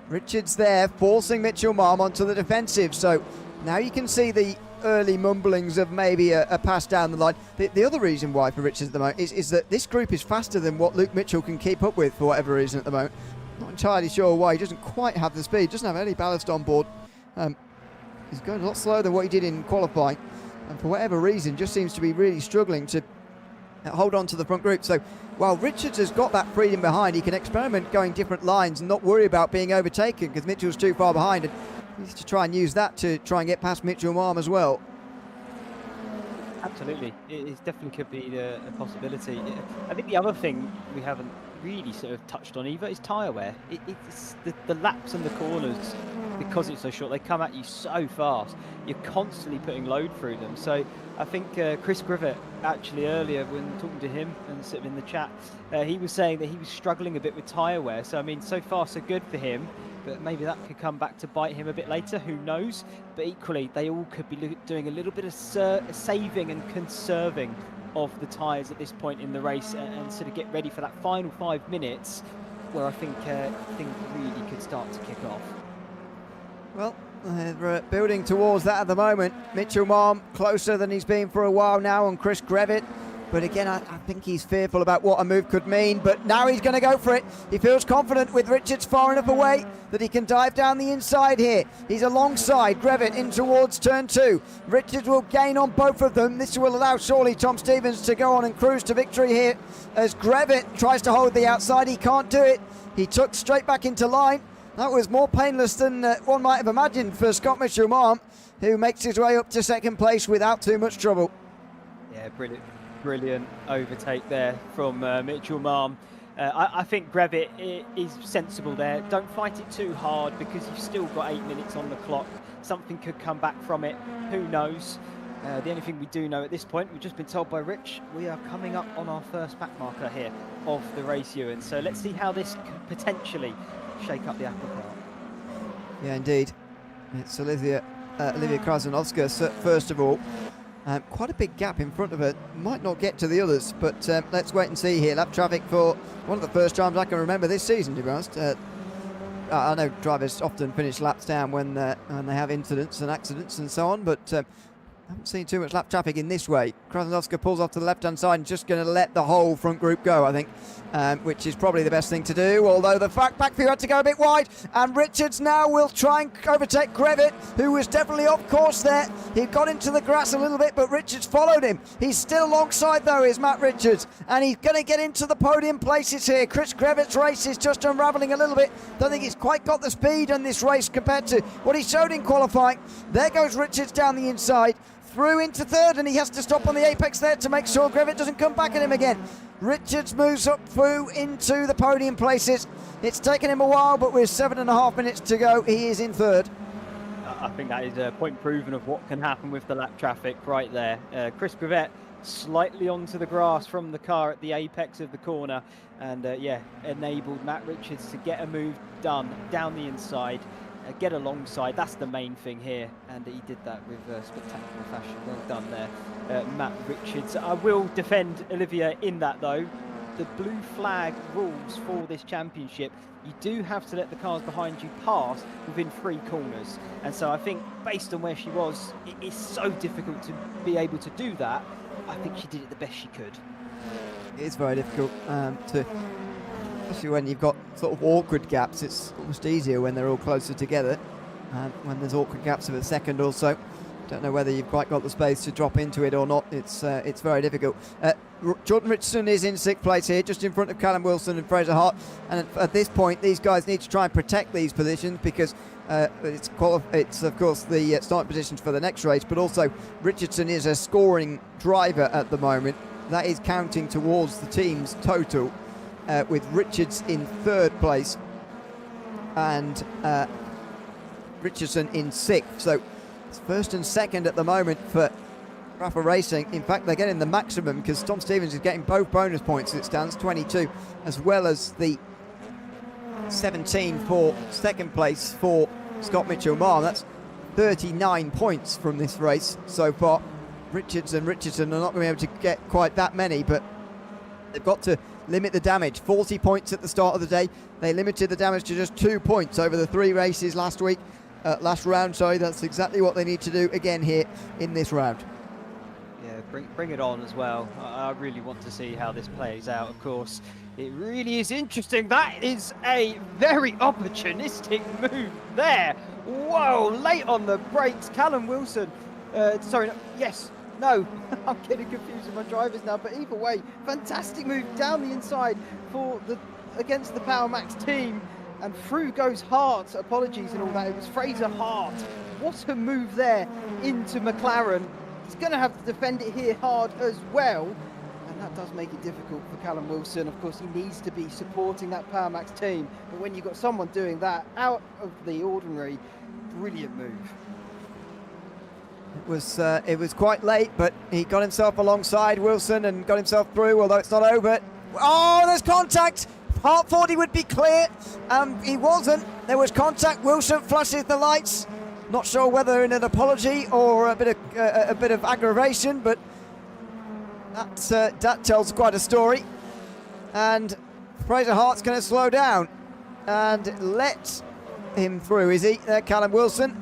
Richards there forcing Mitchell-Marm onto the defensive. So now you can see the early mumblings of maybe a pass down the line. The other reason why for Richards at the moment is that this group is faster than what Luke Mitchell can keep up with for whatever reason at the moment. Not entirely sure why. He doesn't quite have the speed, doesn't have any ballast on board. He's going a lot slower than what he did in qualifying, and for whatever reason just seems to be really struggling to hold on to the front group. So while Richards has got that freedom behind, he can experiment going different lines and not worry about being overtaken because Mitchell's too far behind, and he needs to try and use that to try and get past Mitchell-Marm as well. Absolutely, it definitely could be a possibility. I think the other thing we haven't really sort of touched on either is tyre wear. It's the laps and the corners, because it's so short, they come at you so fast. You're constantly putting load through them. So I think Chris Grevitt, actually earlier when talking to him and sort of in the chat, he was saying that he was struggling a bit with tyre wear. So I mean, so far so good for him, but maybe that could come back to bite him a bit later, who knows. But equally, they all could be doing a little bit of saving and conserving of the tyres at this point in the race, and sort of get ready for that final 5 minutes where I think things really could start to kick off. Well, they're building towards that at the moment. Mitchell-Marm closer than he's been for a while now on Chris Grevitt. But again, I think he's fearful about what a move could mean. But now he's going to go for it. He feels confident with Richards far enough away that he can dive down the inside here. He's alongside Grevitt in towards turn 2. Richards will gain on both of them. This will allow surely Tom Stevens to go on and cruise to victory here as Grevitt tries to hold the outside. He can't do it. He took straight back into line. That was more painless than one might have imagined for Scott Mitchell-Marm, who makes his way up to second place without too much trouble. Yeah, brilliant overtake there from Mitchell-Marm. I think Grevitt is sensible there. Don't fight it too hard, because you've still got 8 minutes on the clock. Something could come back from it. Who knows? The only thing we do know at this point, we've just been told by Rich, we are coming up on our first back marker here of the race, Ewan. So let's see how this could potentially shake up the apple cart. Yeah, indeed. It's Olivia Krasnowska first of all. Quite a big gap in front of her. Might not get to the others, but let's wait and see here. Lap traffic for one of the first times I can remember this season, to be honest. I know drivers often finish laps down when they have incidents and accidents and so on, but I haven't seen too much lap traffic in this way. Krasnowska pulls off to the left-hand side and just going to let the whole front group go, I think, which is probably the best thing to do, although the back view had to go a bit wide, and Richards now will try and overtake Grevitt, who was definitely off course there. He got into the grass a little bit, but Richards followed him. He's still alongside, though, is Matt Richards, and he's going to get into the podium places here. Chris Grevitt's race is just unravelling a little bit. Don't think he's quite got the speed in this race compared to what he showed in qualifying. There goes Richards down the inside, through into third, and he has to stop on the apex there to make sure Grevitt doesn't come back at him again. Richards moves up through into the podium places. It's taken him a while, but with 7.5 minutes to go, he is in third. I think that is a point proven of what can happen with the lap traffic right there. Chris Grevitt slightly onto the grass from the car at the apex of the corner, and yeah, enabled Matt Richards to get a move done down the inside, get alongside. That's the main thing here, and he did that with spectacular fashion. Well done there, Matt Richards. I will defend Olivia in that though. The blue flag rules for this championship, you do have to let the cars behind you pass within 3 corners, and so I think based on where she was, it is so difficult to be able to do that. I think she did it the best she could. It is very difficult especially when you've got sort of awkward gaps. It's almost easier when they're all closer together. When there's awkward gaps of a second or so, don't know whether you've quite got the space to drop into it or not. It's very difficult. Jordan Richardson is in 6th place here, just in front of Callum Wilson and Fraser Hart. And at this point, these guys need to try and protect these positions, because it's of course the starting positions for the next race, but also Richardson is a scoring driver at the moment. That is counting towards the team's total, with Richards in 3rd place and Richardson in 6th. So it's 1st and 2nd at the moment for Rafa Racing. In fact, they're getting the maximum, because Tom Stevens is getting both bonus points as it stands, 22, as well as the 17 for 2nd place for Scott Mitchell-Marr. That's 39 points from this race so far. Richards and Richardson are not going to be able to get quite that many, but they've got to limit the damage. 40 points at the start of the day. They limited the damage to just 2 points over the 3 races last round. Sorry, that's exactly what they need to do again here in this round. Yeah, bring it on as well. I really want to see how this plays out, of course. It really is interesting. That is a very opportunistic move there. Whoa, late on the brakes. Callum Wilson. No, I'm getting confused with my drivers now, but either way, fantastic move down the inside against the Power Max team, and through goes Hart. Apologies and all that, it was Fraser Hart. What a move there into McLaren. He's going to have to defend it here hard as well, and that does make it difficult for Callum Wilson. Of course, he needs to be supporting that Power Max team, but when you've got someone doing that out of the ordinary, brilliant move. It was quite late, but he got himself alongside Wilson and got himself through, although it's not over. Oh, there's contact. Hart thought he would be clear. He wasn't. There was contact. Wilson flashes the lights. Not sure whether in an apology or a bit of aggravation, but that tells quite a story. And Fraser Hart's going to slow down and let him through, is he? Callum Wilson.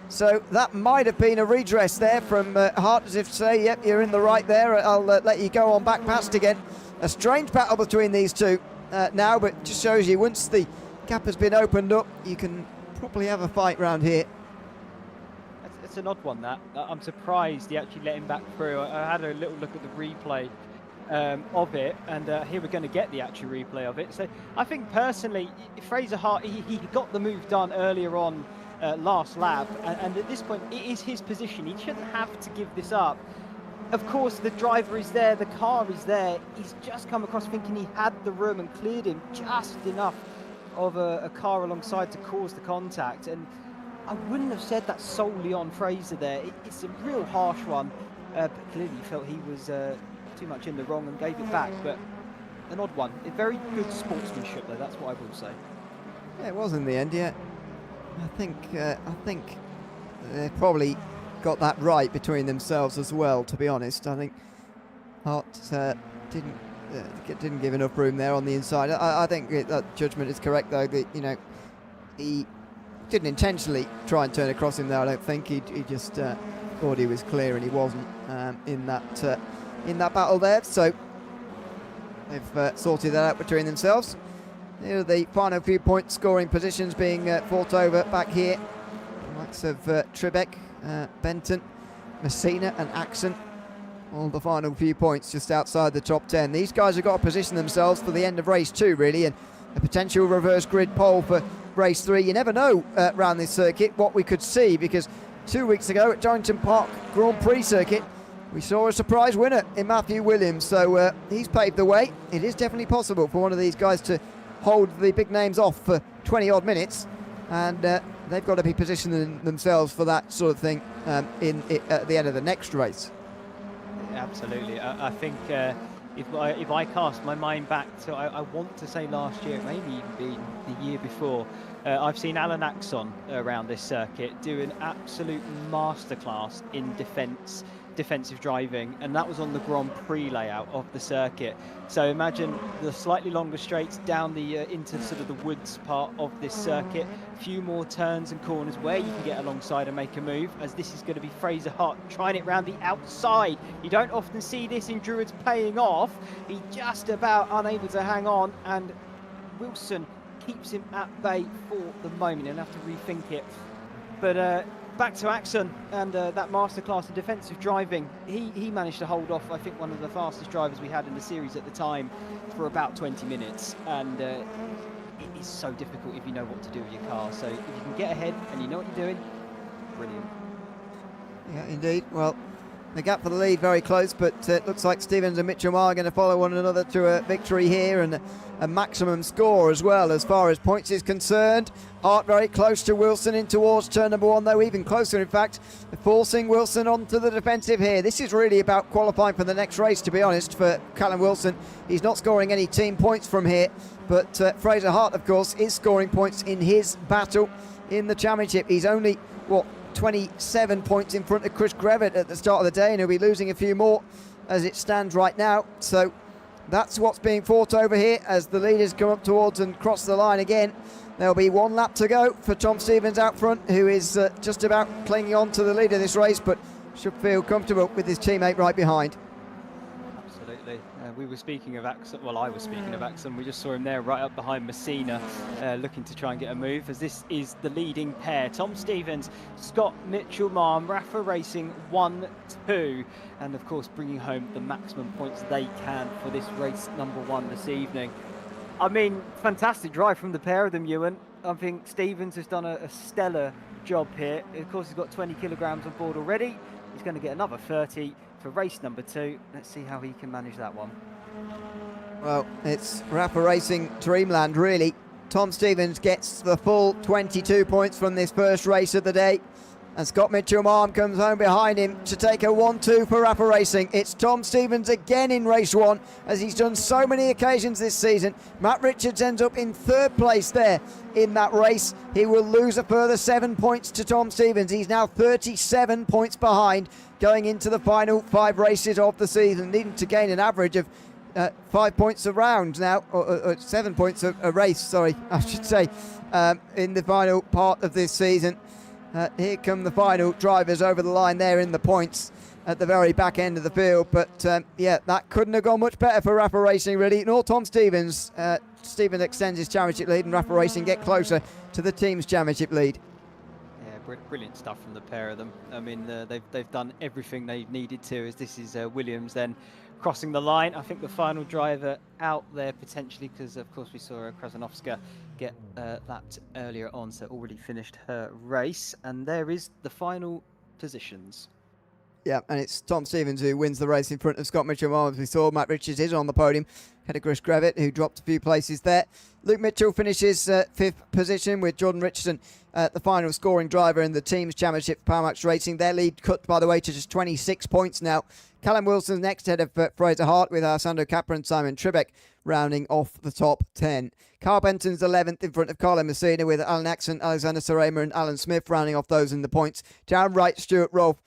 So that might have been a redress there from Hart, as if to say, yep, you're in the right there, I'll let you go on back past again. A strange battle between these two now, but just shows you once the gap has been opened up, you can probably have a fight round here. It's an odd one, that. I'm surprised he actually let him back through. I had a little look at the replay of it, and here we're going to get the actual replay of it. So I think personally, Fraser Hart, he got the move done earlier on last lap, and at this point it is his position. He shouldn't have to give this up. Of course, the driver is there, the car is there. He's just come across thinking he had the room and cleared him just enough of a car alongside to cause the contact, and I wouldn't have said that solely on Fraser there. It's a real harsh one, but clearly he felt he was too much in the wrong and gave it back, but an odd one. A very good sportsmanship though, that's what I will say. Yeah, it was in the end, yeah. I think they probably got that right between themselves as well, to be honest. I think Hart didn't give enough room there on the inside. I think that judgment is correct, though. That he didn't intentionally try and turn across him there. I don't think he just thought he was clear, and he wasn't in that battle there. So they've sorted that out between themselves. Here are the final few point scoring positions being fought over back here. The likes of Tribeck, Benton, Messina and Axon. All the final few points just outside the top 10. These guys have got to position themselves for the end of race 2, really, and a potential reverse grid pole for race 3. You never know around this circuit what we could see, because 2 weeks ago at Donington Park Grand Prix circuit, we saw a surprise winner in Matthew Williams. So he's paved the way. It is definitely possible for one of these guys to hold the big names off for 20 odd minutes, and they've got to be positioning themselves for that sort of thing at the end of the next race. Absolutely. I think if I cast my mind back to, I want to say last year, maybe even been the year before, I've seen Alan Axon around this circuit do an absolute masterclass in defensive driving, and that was on the Grand Prix layout of the circuit. So imagine the slightly longer straights down the into sort of the woods part of this circuit, a few more turns and corners where you can get alongside and make a move, as this is going to be Fraser Hart trying it round the outside. You don't often see this in Druids paying off. He's just about unable to hang on, and Wilson keeps him at bay for the moment. He'll have to rethink it. But back to Axon and that masterclass in defensive driving. He managed to hold off, I think, one of the fastest drivers we had in the series at the time for about 20 minutes. And it is so difficult if you know what to do with your car. So if you can get ahead and you know what you're doing, brilliant. Yeah, indeed. Well, the gap for the lead very close, but it looks like Stevens and Mitchell are going to follow one another to a victory here, and a maximum score as well as far as points is concerned. Hart very close to Wilson in towards turn number one, though, even closer in fact, forcing Wilson onto the defensive here. This is really about qualifying for the next race, to be honest, for Callum Wilson. He's not scoring any team points from here, but Fraser Hart, of course, is scoring points in his battle in the championship. He's only, 27 points in front of Chris Grevitt at the start of the day, and he'll be losing a few more as it stands right now. So that's what's being fought over here as the leaders come up towards and cross the line again. There'll be one lap to go for Tom Stevens out front, who is just about clinging on to the lead of this race, but should feel comfortable with his teammate right behind. Absolutely. We were speaking of Axon, well, I was speaking of Axon. We just saw him there right up behind Messina, looking to try and get a move, as this is the leading pair. Tom Stevens, Scott Mitchell-Marm, Rafa Racing 1-2, and of course bringing home the maximum points they can for this race number one this evening. I mean, fantastic drive from the pair of them, Ewan. I think Stevens has done a stellar job here. Of course, he's got 20 kilograms on board already. He's going to get another 30 for race number two. Let's see how he can manage that one. Well, it's Rafa Racing Dreamland, really. Tom Stevens gets the full 22 points from this first race of the day, and Scott Mitchell-Marm comes home behind him to take a 1-2 for Rafa Racing. It's Tom Stevens again in race one, as he's done so many occasions this season. Matt Richards ends up in third place there in that race. He will lose a further 7 points to Tom Stevens. He's now 37 points behind going into the final 5 races of the season, needing to gain an average of 5 points a round now, or 7 points a race, sorry, I should say, in the final part of this season. Here come the final drivers over the line there in the points at the very back end of the field. But yeah, that couldn't have gone much better for Rafa Racing, really, nor Tom Stevens. Stevens extends his championship lead, and Rafa Racing get closer to the team's championship lead. Yeah, brilliant stuff from the pair of them. I mean, they've done everything they've needed to, as this is Williams then crossing the line. I think the final driver out there potentially, because of course we saw Krasnowska get that earlier on, so already finished her race, and there is the final positions. Yeah, and it's Tom Stevens who wins the race in front of Scott Mitchell-Marm. As we saw, Matt Richards is on the podium ahead of Chris Grevitt, who dropped a few places there. Luke Mitchell finishes 5th position, with Jordan Richardson the final scoring driver in the team's championship for Powermax Racing. Their lead cut, by the way, to just 26 points now. Callum Wilson's next ahead of Fraser Hart, with Sandro Capra and Simon Tribeck rounding off the top 10. Carl Benton's 11th in front of Carlo Messina, with Alan Axon, Alexander Sarema and Alan Smith rounding off those in the points. Darren Wright, Stuart Rolfe,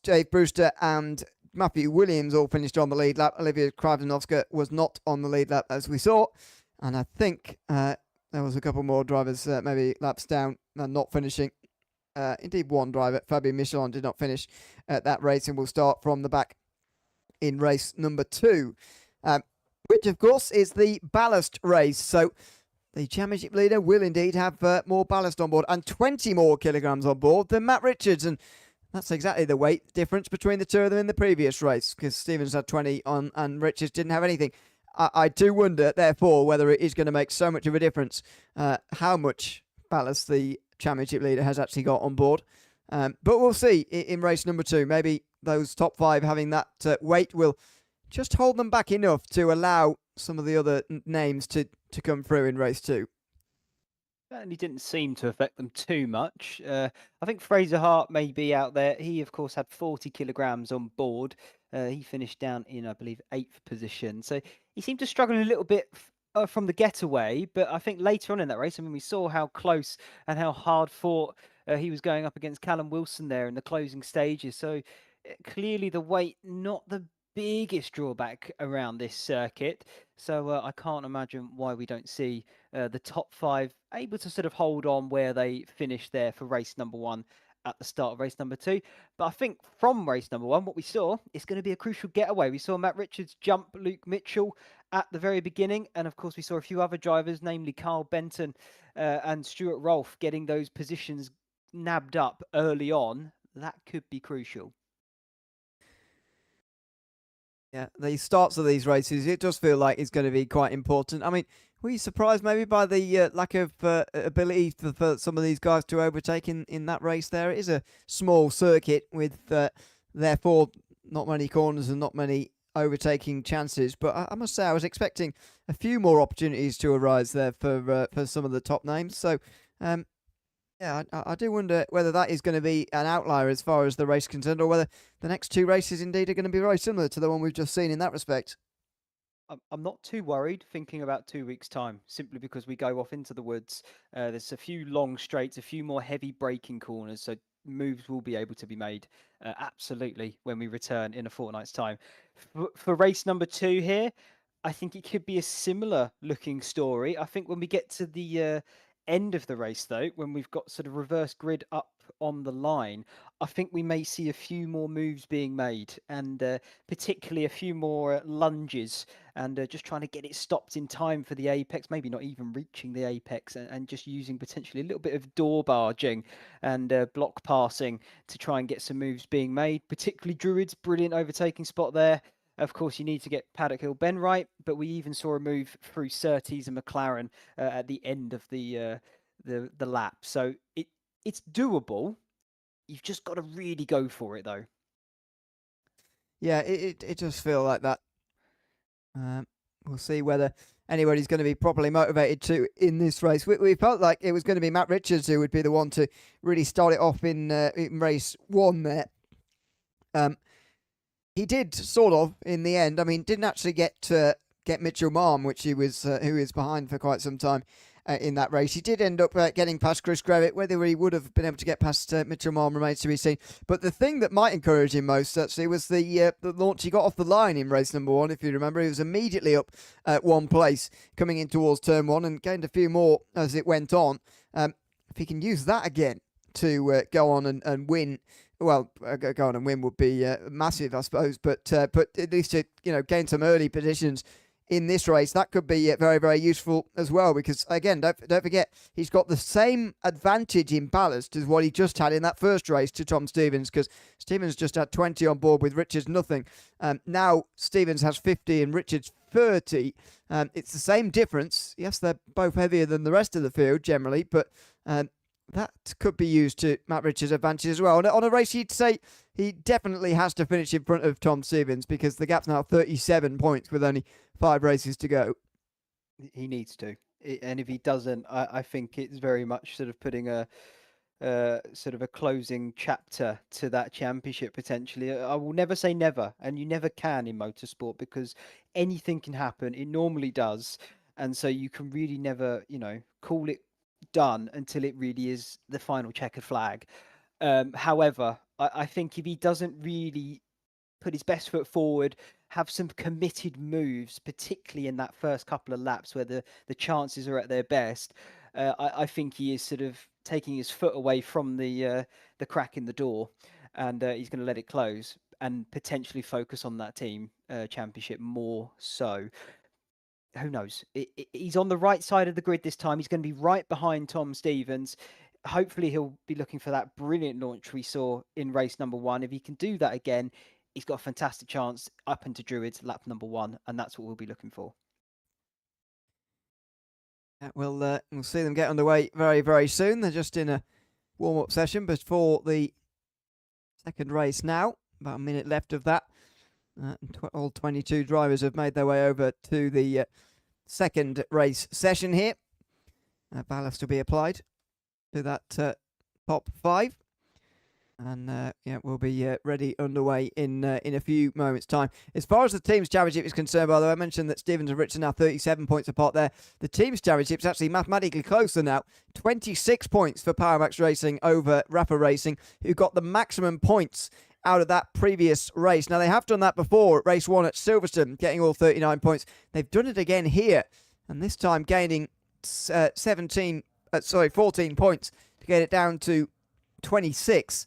Dave Brewster and Matthew Williams all finished on the lead lap. Olivia Krasnowska was not on the lead lap, as we saw. And I think there was a couple more drivers maybe laps down and not finishing. Indeed, one driver, Fabien Michelin, did not finish at that race, and will start from the back in race number 2, which of course is the ballast race. So the championship leader will indeed have more ballast on board, and 20 more kilograms on board than Matt Richards, and that's exactly the weight difference between the two of them in the previous race, because Stevens had 20 on and Richards didn't have anything. I do wonder, therefore, whether it is going to make so much of a difference how much ballast the championship leader has actually got on board. But we'll see in race number 2. Maybe those top 5 having that weight will just hold them back enough to allow some of the other names to come through in race 2. Certainly didn't seem to affect them too much. I think Fraser Hart may be out there. He, of course, had 40 kilograms on board. He finished down in, I believe, 8th position. So he seemed to struggle a little bit from the getaway, but I think later on in that race, I mean, we saw how close and how hard fought he was going up against Callum Wilson there in the closing stages. So clearly the weight, not the biggest drawback around this circuit. So I can't imagine why we don't see the top 5 able to sort of hold on where they finished there for race number 1 at the start of race number 2. But I think from race number 1, what we saw is going to be a crucial getaway. We saw Matt Richards jump Luke Mitchell at the very beginning. And of course, we saw a few other drivers, namely Carl Benton and Stuart Rolfe, getting those positions nabbed up early on. That could be crucial. Yeah, the starts of these races, it does feel like it's going to be quite important. I mean, were you surprised maybe by the lack of ability for some of these guys to overtake in that race there? It is a small circuit with, therefore, not many corners and not many overtaking chances. But I must say, I was expecting a few more opportunities to arise there for some of the top names. So, yeah, I do wonder whether that is going to be an outlier as far as the race is concerned, or whether the next 2 races indeed are going to be very similar to the one we've just seen in that respect. I'm not too worried thinking about 2 weeks' time, simply because we go off into the woods. There's a few long straights, a few more heavy braking corners, so moves will be able to be made absolutely when we return in a fortnight's time. For race number 2 here, I think it could be a similar looking story. I think when we get to the end of the race, though, when we've got sort of reverse grid up on the line, I think we may see a few more moves being made, and particularly a few more lunges, and just trying to get it stopped in time for the apex, maybe not even reaching the apex, and just using potentially a little bit of door barging and block passing to try and get some moves being made, particularly Druid's brilliant overtaking spot there. Of course, you need to get Paddock Hill Ben right, but we even saw a move through Surtees and McLaren at the end of the lap. So it's doable. You've just got to really go for it, though. Yeah, it does feel like that. We'll see whether anybody's going to be properly motivated to in this race. We felt like it was going to be Matt Richards who would be the one to really start it off in race 1 there. He did sort of in the end. I mean, didn't actually get Mitchell Marm, which who is behind for quite some time in that race. He did end up getting past Chris Grevitt. Whether he would have been able to get past Mitchell Marm remains to be seen. But the thing that might encourage him most actually was the launch he got off the line in race number 1. If you remember, he was immediately up at 1 place coming in towards turn 1 and gained a few more as it went on. If he can use that again to go on and win. Well, go on and win would be massive, I suppose. But at least to gain some early positions in this race, that could be very, very useful as well. Because again, don't forget, he's got the same advantage in ballast as what he just had in that first race to Tom Stevens. Because Stevens just had 20 on board with Richards nothing. Now Stevens has 50 and Richards 30. It's the same difference. Yes, they're both heavier than the rest of the field generally, but that could be used to Matt Richards' advantage as well. On a race, you'd say he definitely has to finish in front of Tom Stevens because the gap's now 37 points with only 5 races to go. He needs to. And if he doesn't, I think it's very much sort of putting a sort of a closing chapter to that championship potentially. I will never say never, and you never can in motorsport because anything can happen. It normally does. And so you can really never, call it done until it really is the final checkered flag. However, I think if he doesn't really put his best foot forward, have some committed moves, particularly in that first couple of laps where the chances are at their best, I think he is sort of taking his foot away from the crack in the door, and he's going to let it close and potentially focus on that team championship more so. Who knows? He's on the right side of the grid this time. He's going to be right behind Tom Stevens. Hopefully, he'll be looking for that brilliant launch we saw in race number 1. If he can do that again, he's got a fantastic chance up into Druids, lap number 1, and that's what we'll be looking for. Yeah, we'll see them get underway very, very soon. They're just in a warm-up session before the second race now. About a minute left of that. All 22 drivers have made their way over to the second race session here. Ballast will be applied to that top 5. And yeah, we'll be ready underway in a few moments' time. As far as the teams' championship is concerned, by the way, I mentioned that Stevens and Rich are now 37 points apart there. The teams' championship is actually mathematically closer now. 26 points for Powermax Racing over Rapper Racing, who got the maximum points out of that previous race. Now, they have done that before at race 1 at Silverstone, getting all 39 points. They've done it again here, and this time gaining 14 points to get it down to 26.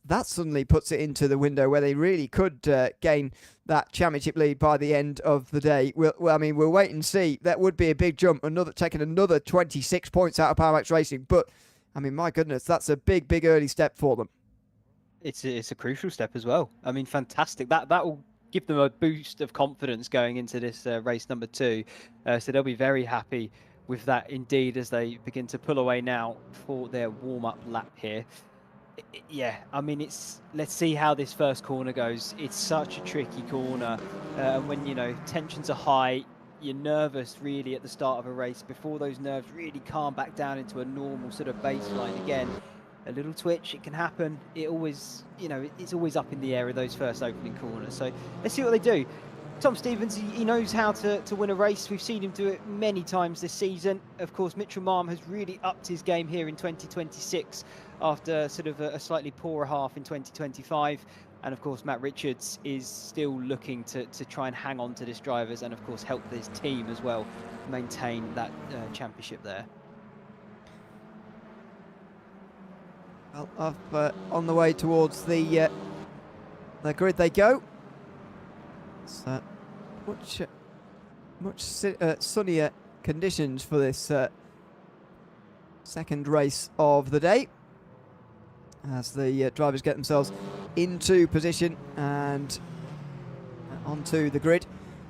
That suddenly puts it into the window where they really could gain that championship lead by the end of the day. We'll wait and see. That would be a big jump, taking another 26 points out of Powermax Racing. But, I mean, my goodness, that's a big, big early step for them. It's a crucial step as well. I mean, fantastic. That will give them a boost of confidence going into this race number 2. So they'll be very happy with that indeed as they begin to pull away now for their warm-up lap here. Yeah, I mean, let's see how this first corner goes. It's such a tricky corner. When, you know, tensions are high, you're nervous really at the start of a race before those nerves really calm back down into a normal sort of baseline again. A little twitch, it can happen. It always, you know, it's always up in the air of those first opening corners. So let's see what they do. Tom Stevens, he knows how to win a race. We've seen him do it many times this season. Of course, Mitchell Marm has really upped his game here in 2026 after sort of a slightly poorer half in 2025. And of course, Matt Richards is still looking to try and hang on to this drivers and of course help his team as well maintain that championship there. Well, up on the way towards the grid they go. It's much sunnier conditions for this second race of the day as the drivers get themselves into position and onto the grid.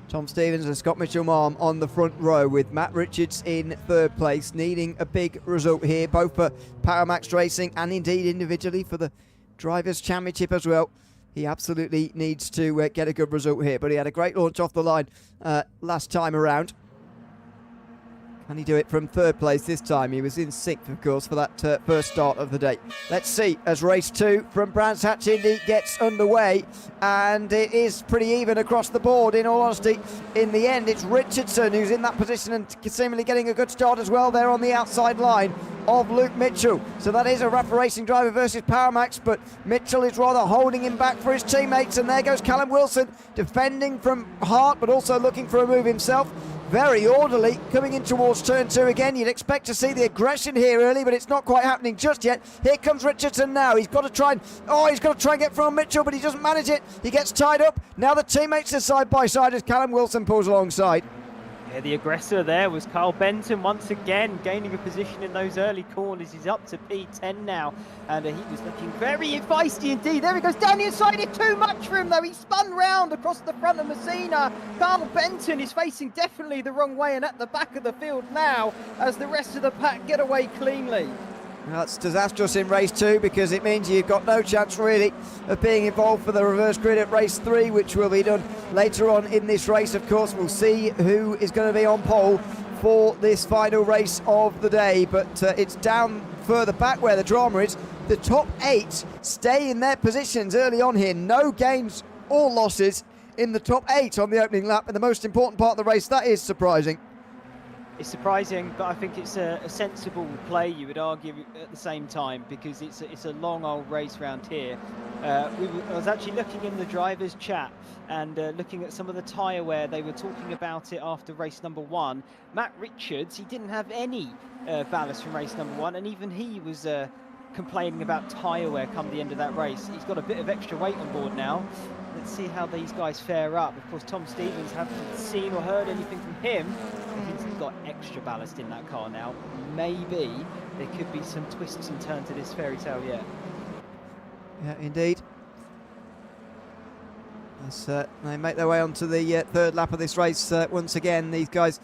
Tom Stevens and Scott Mitchell-Marm on the front row with Matt Richards in third place, needing a big result here, both for Powermax Racing and indeed individually for the Drivers' Championship as well. He absolutely needs to get a good result here, but he had a great launch off the line last time around. Can he do it from third place this time? He was in sixth, of course, for that first start of the day. Let's see as race 2 from Brands Hatch Indy gets underway, and it is pretty even across the board, in all honesty. In the end, it's Richardson who's in that position and seemingly getting a good start as well there on the outside line of Luke Mitchell. So that is a Rapper Racing driver versus Powermax, but Mitchell is rather holding him back for his teammates, and there goes Callum Wilson defending from Hart, but also looking for a move himself. Very orderly coming in towards turn 2 again. You'd expect to see the aggression here early, but it's not quite happening just yet. Here comes Richardson now. He's got to try and get from Mitchell, but he doesn't manage it. He gets tied up. Now the teammates are side by side as Callum Wilson pulls alongside. Yeah, the aggressor there was Carl Benton once again gaining a position in those early corners. He's up to P10 now, and he was looking very feisty indeed. There he goes down the inside. It's too much for him though. He spun round across the front of Messina. Carl Benton is facing definitely the wrong way and at the back of the field now as the rest of the pack get away cleanly. That's disastrous in race 2 because it means you've got no chance really of being involved for the reverse grid at race 3, which will be done later on in this race. Of course, we'll see who is going to be on pole for this final race of the day, but it's down further back where the drama is. The top 8 stay in their positions early on here. No gains or losses in the top 8 on the opening lap, and the most important part of the race. That is surprising. It's surprising, but I think it's a sensible play, you would argue, at the same time, because it's a long old race round here. I was actually looking in the drivers' chat and looking at some of the tyre wear. They were talking about it after race number 1. Matt Richards, he didn't have any ballast from race number 1, and even he was complaining about tyre wear come the end of that race. He's got a bit of extra weight on board now. Let's see how these guys fare up. Of course, Tom Stevens, haven't seen or heard anything from him. He's got extra ballast in that car now. Maybe there could be some twists and turns to this fairy tale yet. Yeah, indeed. As they make their way onto the third lap of this race once again, these guys,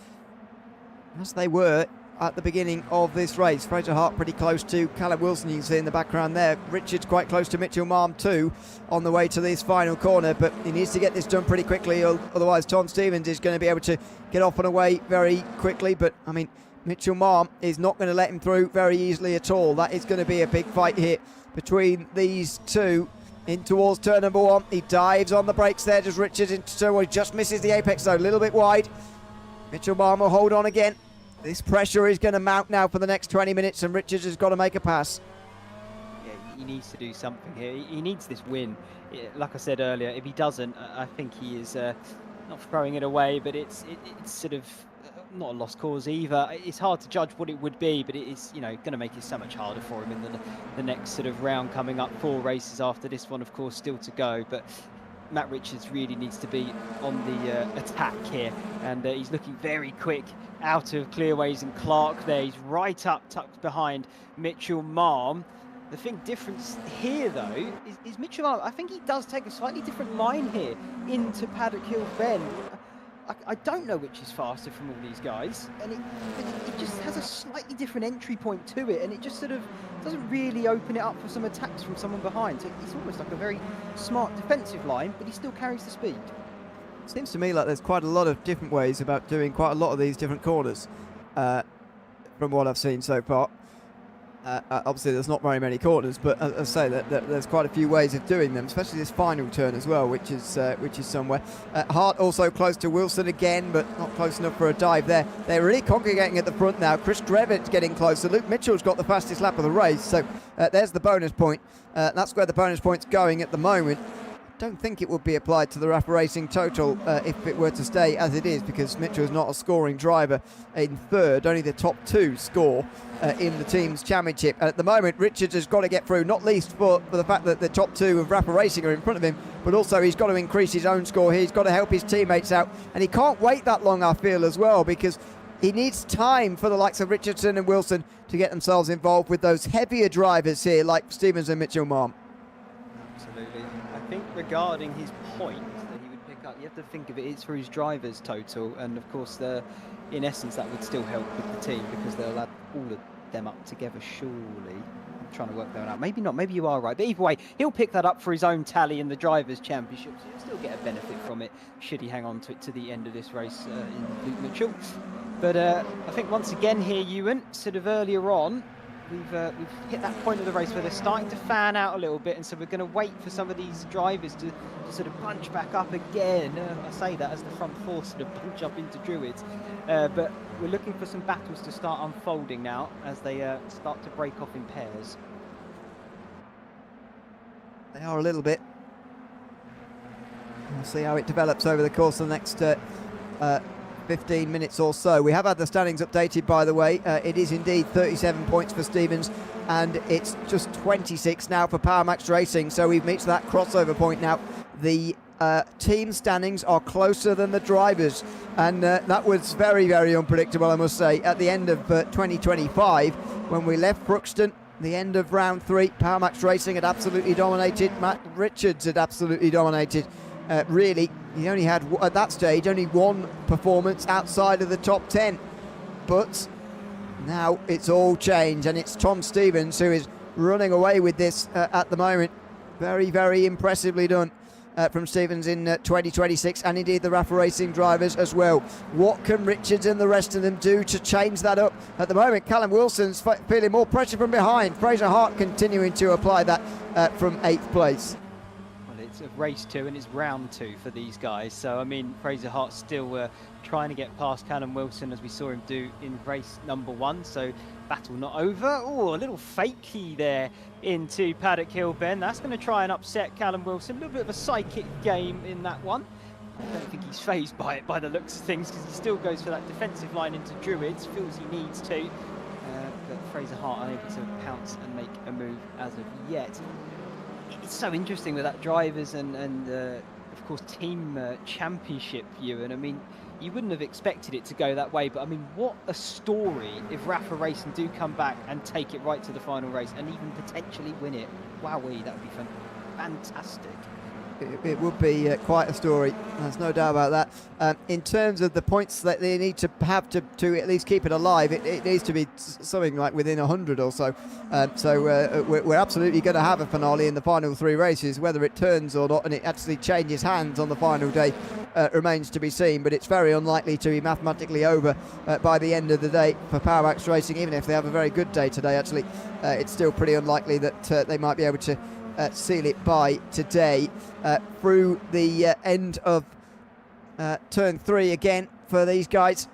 as they were at the beginning of this race. Fraser Hart pretty close to Callum Wilson, you can see in the background there. Richards quite close to Mitchell Marm too on the way to this final corner, but he needs to get this done pretty quickly, otherwise Tom Stevens is going to be able to get off and away very quickly. But I mean, Mitchell Marm is not going to let him through very easily at all. That is going to be a big fight here between these two. In towards turn number 1. He dives on the brakes there. Just Richards into turn 1. He just misses the apex though, a little bit wide. Mitchell Marm will hold on again. This pressure is going to mount now for the next 20 minutes, and Richards has got to make a pass. Yeah, he needs to do something here. He needs this win. Like I said earlier, if he doesn't, I think he is not throwing it away, but it's sort of not a lost cause either. It's hard to judge what it would be, but it is, you know, going to make it so much harder for him in the next sort of round coming up. 4 races after this one, of course, still to go. But Matt Richards really needs to be on the attack here, and he's looking very quick out of Clearways and Clark there. He's right up, tucked behind Mitchell Marm. The thing difference here, though, is Mitchell Marm, I think he does take a slightly different line here into Paddock Hill Bend. I don't know which is faster from all these guys, and it just has a slightly different entry point to it, and it just sort of doesn't really open it up for some attacks from someone behind. So it's almost like a very smart defensive line, but he still carries the speed. Seems to me like there's quite a lot of different ways about doing quite a lot of these different corners from what I've seen so far. Obviously there's not very many corners, but as I say, that there's quite a few ways of doing them, especially this final turn as well, which is somewhere. Hart also close to Wilson again, but not close enough for a dive there. They're really congregating at the front now. Chris Drevitt's getting closer. Luke Mitchell's got the fastest lap of the race, so there's the bonus point. That's where the bonus point's going at the moment. Don't think it would be applied to the RAF Racing total if it were to stay as it is, because Mitchell is not a scoring driver in third. Only the top 2 score in the team's championship. And at the moment, Richards has got to get through, not least for the fact that the top 2 of RAF Racing are in front of him, but also he's got to increase his own score here. He's got to help his teammates out. And he can't wait that long, I feel, as well, because he needs time for the likes of Richardson and Wilson to get themselves involved with those heavier drivers here, like Stevens and Mitchell Marm. Absolutely. I think regarding his point that he would pick up, you have to think of it's for his driver's total, and of course, in essence, that would still help with the team because they'll add all of them up together, surely. I'm trying to work that one out. Maybe not, maybe you are right. But either way, he'll pick that up for his own tally in the Drivers' Championship, so he'll still get a benefit from it, should he hang on to it to the end of this race in Luke Mitchell. But I think once again here, Ewan, sort of earlier on, we've hit that point of the race where they're starting to fan out a little bit, and so we're going to wait for some of these drivers to sort of punch back up again. I say that as the front 4 sort of punch up into Druids, but we're looking for some battles to start unfolding now as they start to break off in pairs. They are a little bit. We'll see how it develops over the course of the next 15 minutes or so. We have had the standings updated, by the way. It is indeed 37 points for Stevens, and it's just 26 now for PowerMax Racing, so we've reached that crossover point now. The team standings are closer than the drivers, and that was very, very unpredictable, I must say. At the end of 2025, when we left Brookston, the end of round 3, PowerMax Racing had absolutely dominated. Matt Richards had absolutely dominated. Really, he only had, at that stage, only one performance outside of the top 10. But now it's all changed, and it's Tom Stevens who is running away with this at the moment. Very, very impressively done from Stevens in 2026, and indeed the RAF Racing drivers as well. What can Richards and the rest of them do to change that up? At the moment, Callum Wilson's feeling more pressure from behind. Fraser Hart continuing to apply that from 8th place. It's race 2 and it's round 2 for these guys, so I mean Fraser Hart still trying to get past Callum Wilson as we saw him do in race number 1, so battle not over. Oh, a little fakey there into Paddock Hill Bend. That's going to try and upset Callum Wilson. A little bit of a psychic game in that one. I don't think he's phased by it by the looks of things, because he still goes for that defensive line into Druids, feels he needs to, but Fraser Hart unable to pounce and make a move as of yet. It's so interesting with that drivers and of course team championship, Ewan. I mean, you wouldn't have expected it to go that way, but I mean, what a story if Rafa Racing do come back and take it right to the final race and even potentially win it. Wowee, that would be fantastic. It would be quite a story, there's no doubt about that. In terms of the points that they need to have to at least keep it alive, it needs to be something like within 100 or so. We're absolutely going to have a finale in the final 3 races, whether it turns or not, and it actually changes hands on the final day remains to be seen, but it's very unlikely to be mathematically over by the end of the day for Powermax Racing. Even if they have a very good day today, actually, it's still pretty unlikely that they might be able to seal it by today. Through the end of turn 3 again for these guys.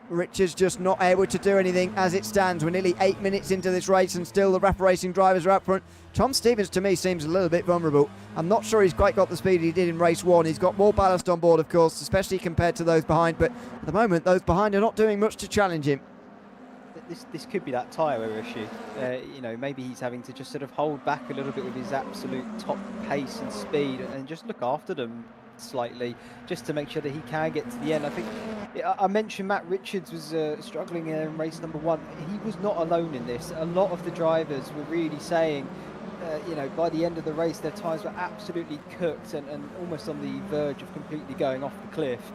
Richards just not able to do anything as it stands. We're nearly 8 minutes into this race and still the Rapper Racing drivers are out front. Tom Stevens to me seems a little bit vulnerable. I'm not sure he's quite got the speed he did in race 1. He's got more ballast on board, of course, especially compared to those behind, but at the moment those behind are not doing much to challenge him. This could be that tyre wear issue. You know, maybe he's having to just sort of hold back a little bit with his absolute top pace and speed and just look after them slightly, just to make sure that he can get to the end. I think I mentioned Matt Richards was struggling in race number 1. He was not alone in this. A lot of the drivers were really saying, you know, by the end of the race, their tyres were absolutely cooked and almost on the verge of completely going off the cliff.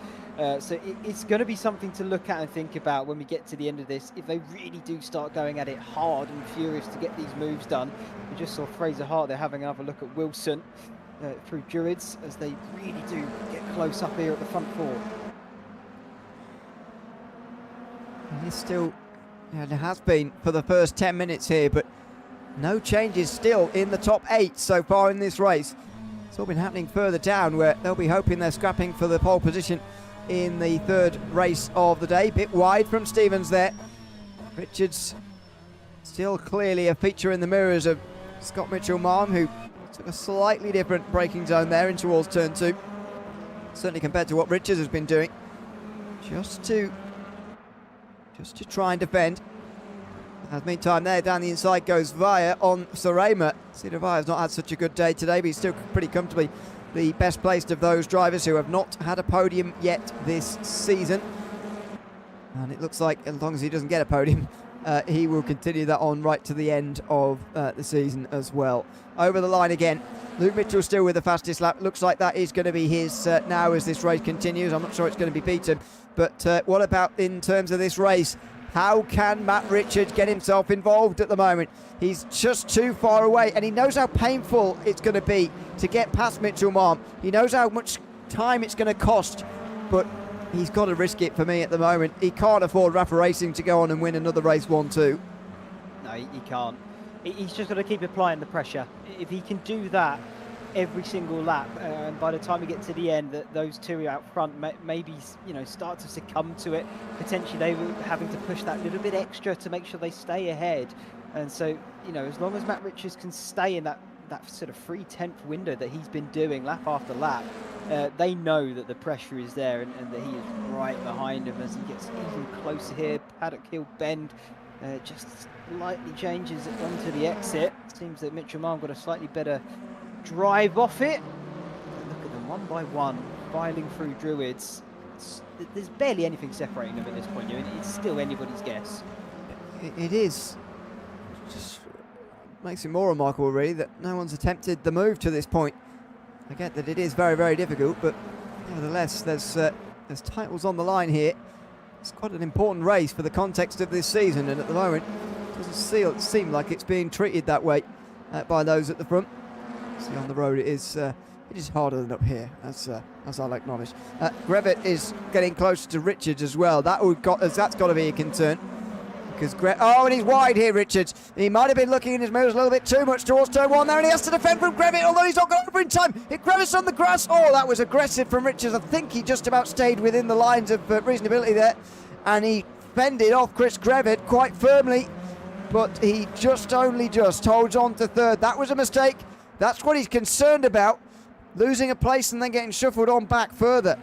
So it's going to be something to look at and think about when we get to the end of this. If they really do start going at it hard and furious to get these moves done. We just saw Fraser Hart there having another look at Wilson through Druids as they really do get close up here at the front 4. And it's still, it has been for the first 10 minutes here, but no changes still in the top 8 so far in this race. It's all been happening further down where they'll be hoping they're scrapping for the pole position in the 3rd race of the day. Bit wide from Stevens there. Richards still clearly a feature in the mirrors of Scott Mitchell-Marm, who took a slightly different braking zone there in towards turn 2. Certainly compared to what Richards has been doing. Just to try and defend. As meantime there down the inside goes Vaya on Sorema. Cedar Vaya's not had such a good day today, but he's still pretty comfortably the best placed of those drivers who have not had a podium yet this season. And it looks like as long as he doesn't get a podium, he will continue that on right to the end of the season as well. Over the line again, Luke Mitchell still with the fastest lap. Looks like that is going to be his now as this race continues. I'm not sure it's going to be beaten, but what about in terms of this race? How can Matt Richards get himself involved at the moment? He's just too far away, and he knows how painful it's going to be to get past Mitchell-Marm. He knows how much time it's going to cost, but he's got to risk it for me at the moment. He can't afford Rapper Racing to go on and win another race 1-2. No, he can't. He's just got to keep applying the pressure. If he can do that every single lap, and by the time we get to the end, those two out front maybe, you know, start to succumb to it. Potentially they were having to push that little bit extra to make sure they stay ahead. And so, you know, as long as Matt Richards can stay in that sort of 3/10 window that he's been doing lap after lap, they know that the pressure is there and that he is right behind him as he gets even closer here. Paddock Hill bend just slightly changes onto the exit. Seems that Mitchell-Marm got a slightly better drive off it. Look at them one by one filing through Druids. There's barely anything separating them at this point. It's still anybody's guess. It is. Just makes it more remarkable, really, that no one's attempted the move to this point. I get that it is very, very difficult, but nevertheless, there's titles on the line here. It's quite an important race for the context of this season, and at the moment, it doesn't seem like it's being treated that way by those at the front. See, on the road it is harder than up here, as I'll acknowledge. Grevitt is getting closer to Richards as well. That's got to be a concern. Because and he's wide here, Richards. He might have been looking in his mirrors a little bit too much towards turn 1 there, and he has to defend from Grevitt, although he's not got over in time. Grevitt's on the grass. Oh, that was aggressive from Richards. I think he just about stayed within the lines of reasonability there, and he fended off Chris Grevitt quite firmly, but he only just holds on to 3rd. That was a mistake. That's what he's concerned about, losing a place and then getting shuffled on back further.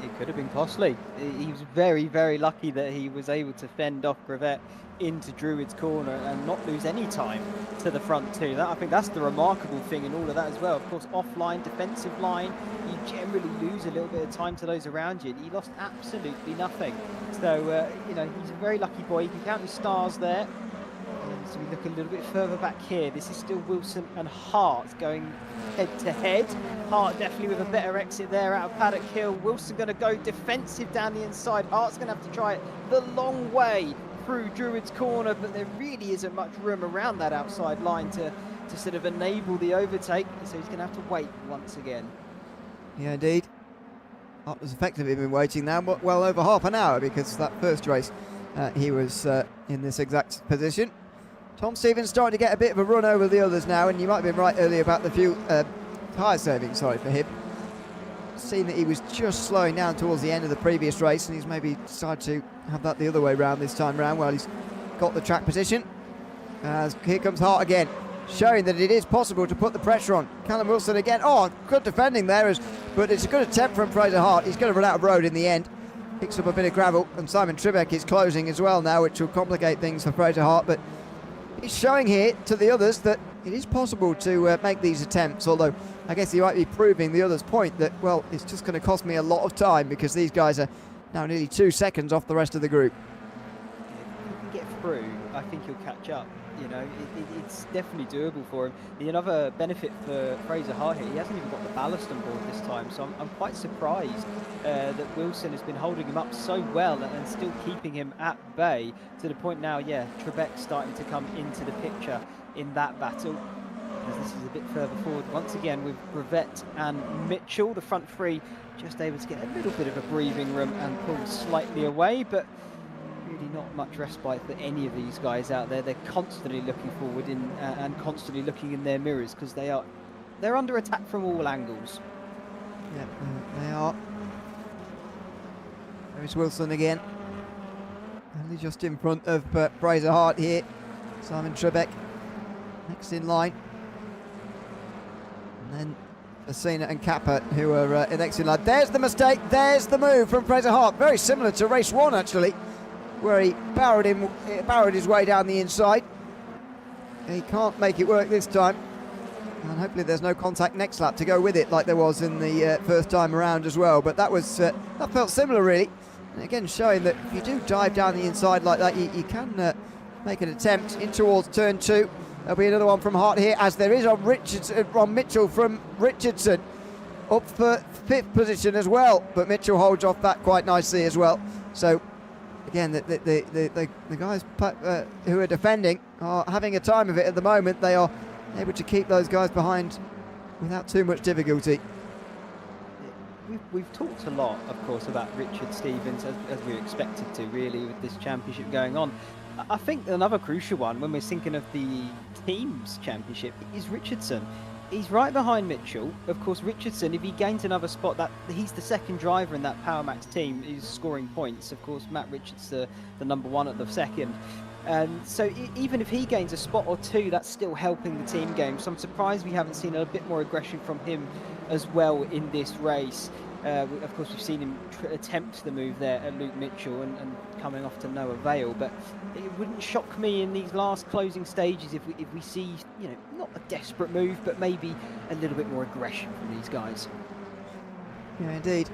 It could have been costly. He was very, very lucky that he was able to fend off Grevitt into Druid's corner and not lose any time to the front 2. I think that's the remarkable thing in all of that as well. Of course, offline, defensive line, you generally lose a little bit of time to those around you. He lost absolutely nothing. So, you know, he's a very lucky boy. You can count his stars there. So we look a little bit further back here. This is still Wilson and Hart going head-to-head. Hart definitely with a better exit there out of Paddock Hill. Wilson going to go defensive down the inside. Hart's going to have to try it the long way through Druid's corner, but there really isn't much room around that outside line to sort of enable the overtake. So he's going to have to wait once again. Yeah, indeed. Hart has effectively been waiting now well over half an hour, because that first race he was in this exact position. Tom Stevens starting to get a bit of a run over the others now, and you might have been right earlier about the fuel tyre saving, sorry, for him. Seen that he was just slowing down towards the end of the previous race, and he's maybe decided to have that the other way round this time round while he's got the track position. As here comes Hart again, showing that it is possible to put the pressure on. Callum Wilson again. Oh, good defending there, but it's a good attempt from Fraser Hart. He's going to run out of road in the end. Picks up a bit of gravel, and Simon Trebek is closing as well now, which will complicate things for Fraser Hart, but he's showing here to the others that it is possible to make these attempts, although I guess he might be proving the others' point that, well, it's just going to cost me a lot of time, because these guys are now nearly 2 seconds off the rest of the group. If he can get through, I think he'll catch up. You know, it's definitely doable for him. Another benefit for Fraser Hart here, he hasn't even got the ballast on board this time, so I'm quite surprised that Wilson has been holding him up so well and still keeping him at bay, to the point now, yeah, Trebek's starting to come into the picture in that battle. As this is a bit further forward once again with Brevet and Mitchell, the front three just able to get a little bit of a breathing room and pull slightly away, but really not much respite for any of these guys out there. They're constantly looking forward and constantly looking in their mirrors, because they're under attack from all angles. Yeah, they are. There's Wilson again, only just in front of Fraser Hart here. Simon Trebek next in line, and then Asina and Kappa, who are next in line. There's the mistake, there's the move from Fraser Hart, very similar to race 1 actually, where he barreled his way down the inside. He can't make it work this time, and hopefully there's no contact next lap to go with it, like there was in the first time around as well. But that felt similar really, and again showing that if you do dive down the inside like that, you can make an attempt in towards turn 2. There'll be another one from Hart here, as there is on Mitchell from Richardson, up for 5th position as well, but Mitchell holds off that quite nicely as well. So again, the guys who are defending are having a time of it at the moment. They are able to keep those guys behind without too much difficulty. We've talked a lot, of course, about Richard Stevens, as we expected to, really, with this championship going on. I think another crucial one, when we're thinking of the teams championship, is Richardson. He's right behind Mitchell. Of course, Richardson, if he gains another spot, that he's the second driver in that Power Max team, who's scoring points. Of course, Matt Richards, the number 1 at the second. And so even if he gains a spot or 2, that's still helping the team game. So I'm surprised we haven't seen a bit more aggression from him as well in this race. Of course, we've seen him attempt the move there at Luke Mitchell and coming off to no avail. But it wouldn't shock me in these last closing stages if we see, you know, not a desperate move, but maybe a little bit more aggression from these guys. Yeah, indeed.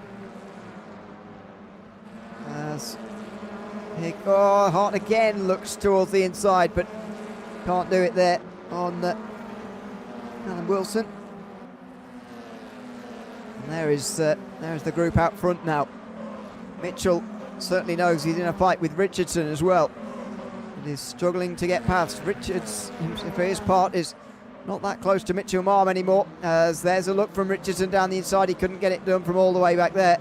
Hart again looks towards the inside, but can't do it there on Callum Wilson. And there's the group out front now. Mitchell certainly knows he's in a fight with Richardson as well, and is struggling to get past. Richards, for his part, is not that close to Mitchell Marm anymore, as there's a look from Richardson down the inside. He couldn't get it done from all the way back there.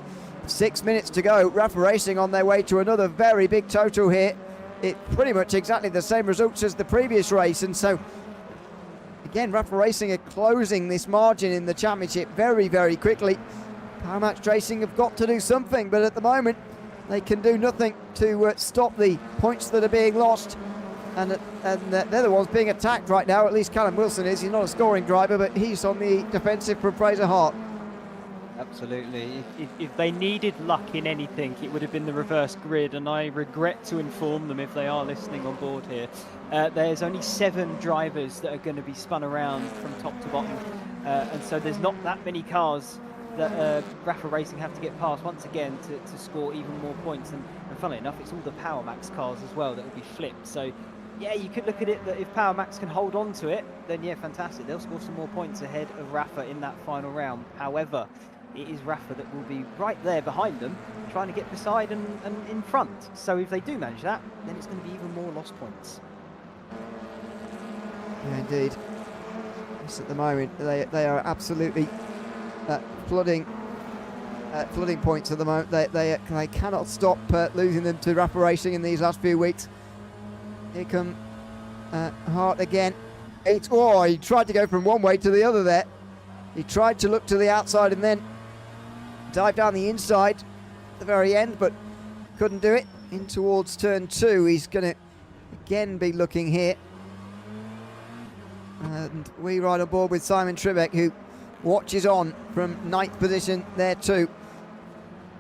6 minutes to go. Rafa Racing on their way to another very big total here. It's pretty much exactly the same results as the previous race, and so again, Rafa Racing are closing this margin in the championship very, very quickly. Power Max Racing have got to do something, but at the moment they can do nothing to stop the points that are being lost, and they're the ones being attacked right now. At least Callum Wilson is. He's not a scoring driver, but he's on the defensive from Fraser Hart. Absolutely. If they needed luck in anything, it would have been the reverse grid, and I regret to inform them, if they are listening on board here, there's only 7 drivers that are going to be spun around from top to bottom, and so there's not that many cars that Rafa Racing have to get past once again to score even more points, and funnily enough, it's all the Power Max cars as well that will be flipped. So yeah, you could look at it that if Power Max can hold on to it, then yeah, fantastic, they'll score some more points ahead of Rafa in that final round. However, it is Rafa that will be right there behind them, trying to get beside and in front. So if they do manage that, then it's going to be even more lost points. Yeah, indeed. Yes, at the moment, they are absolutely flooding flooding points at the moment. They cannot stop losing them to Rapper Racing in these last few weeks. Here come Hart again. He tried to go from one way to the other there. He tried to look to the outside and then dive down the inside at the very end, but couldn't do it. In towards turn 2, he's going to again be looking here. And we ride on board with Simon Trebek, who watches on from 9th position there too.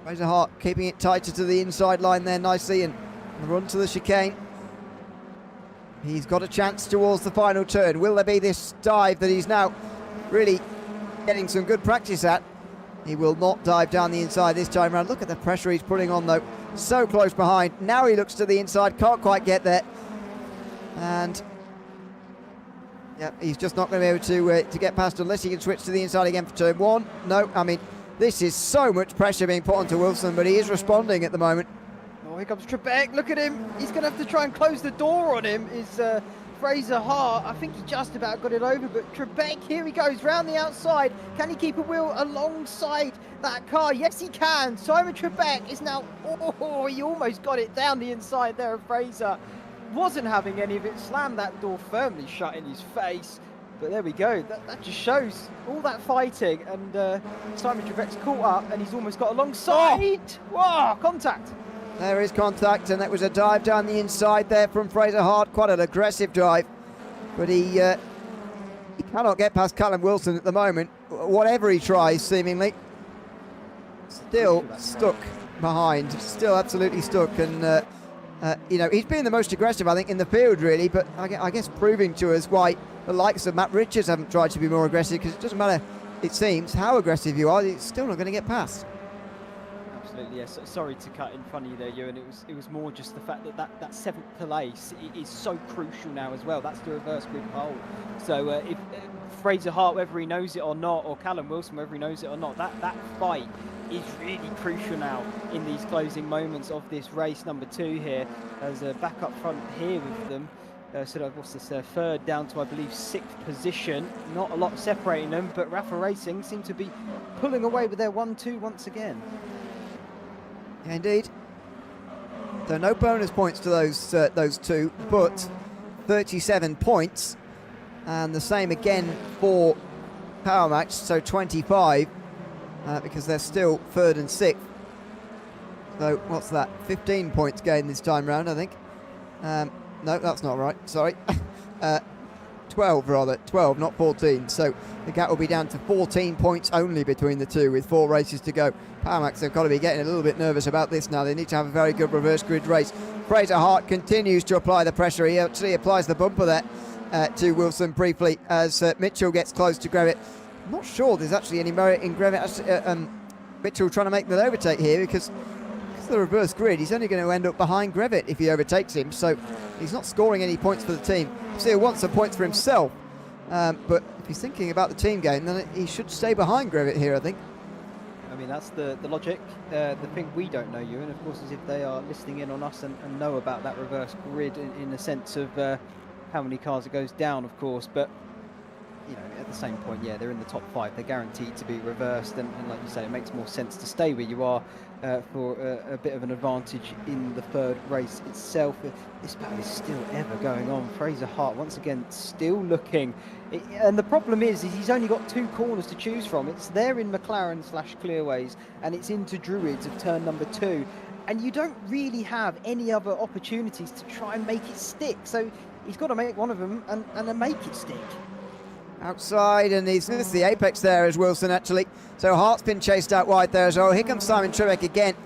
Fraser Hart keeping it tighter to the inside line there nicely, and the run to the chicane. He's got a chance towards the final turn. Will there be this dive that he's now really getting some good practice at? He will not dive down the inside this time around. Look at the pressure he's putting on though. So close behind. Now he looks to the inside, can't quite get there. And yeah, he's just not going to be able to get past unless he can switch to the inside again for turn 1. No, I mean, this is so much pressure being put onto Wilson, but he is responding at the moment. Oh, here comes Trebek. Look at him. He's going to have to try and close the door on him. Is Fraser Hart. I think he just about got it over, but Trebek, here he goes, round the outside. Can he keep a wheel alongside that car? Yes, he can. Simon Trebek is now, he almost got it down the inside there of Fraser. Wasn't having any of it, slammed that door firmly shut in his face. But there we go, that just shows all that fighting, and Simon Trebek's caught up and he's almost got alongside. Wow, contact. There is contact, and that was a dive down the inside there from Fraser Hart. Quite an aggressive dive, but he cannot get past Callum Wilson at the moment. Whatever he tries, seemingly. Still stuck behind, still absolutely stuck, and you know, he's been the most aggressive, I think, in the field, really, but I guess proving to us why the likes of Matt Richards haven't tried to be more aggressive, because it doesn't matter, it seems, how aggressive you are, it's still not going to get past. Absolutely, yes. Sorry to cut in front of you there, Ewan. It was more just the fact that 7th place is so crucial now as well. That's the reverse grid pole. So if Fraser Hart, whether he knows it or not, or Callum Wilson, whether he knows it or not, that fight is really crucial now in these closing moments of this race. Number 2 here, as a back up front here with them. So what's this, 3rd down to, I believe, 6th position. Not a lot separating them, but Rapper Racing seem to be pulling away with their 1-2 once again. Yeah, indeed. So no bonus points to those two, but 37 points, and the same again for Power Match, so 25, because they're still 3rd and 6th. So what's that? 15 points gained this time round, I think. No, that's not right. Sorry. 12 rather. 12, not 14. So the gap will be down to 14 points only between the two with 4 races to go. Powermax have got to be getting a little bit nervous about this now. They need to have a very good reverse grid race. Fraser Hart continues to apply the pressure. He actually applies the bumper there to Wilson briefly as Mitchell gets close to Grevitt. I'm not sure there's actually any merit in Grevitt. Mitchell trying to make the overtake here because the reverse grid, he's only going to end up behind Grevitt if he overtakes him, so he's not scoring any points for the team. Still wants some points for himself, but if he's thinking about the team game, then he should stay behind Grevitt here, I think. I mean, that's the logic. The thing we don't know, Ewan, of course, is if they are listening in on us and know about that reverse grid in the sense of how many cars it goes down, of course, but you know, at the same point, yeah, they're in the top 5. They're guaranteed to be reversed, and like you say, it makes more sense to stay where you are for a bit of an advantage in the 3rd race itself. This battle is still ever going on. Fraser Hart, once again, still looking. And the problem is he's only got 2 corners to choose from. It's there in McLaren/Clearways, and it's into Druids of turn number 2. And you don't really have any other opportunities to try and make it stick. So he's got to make one of them and then make it stick. Outside, and he's missed the apex there as Wilson, actually. So Hart's been chased out wide there as well. Here comes Simon Trebek again,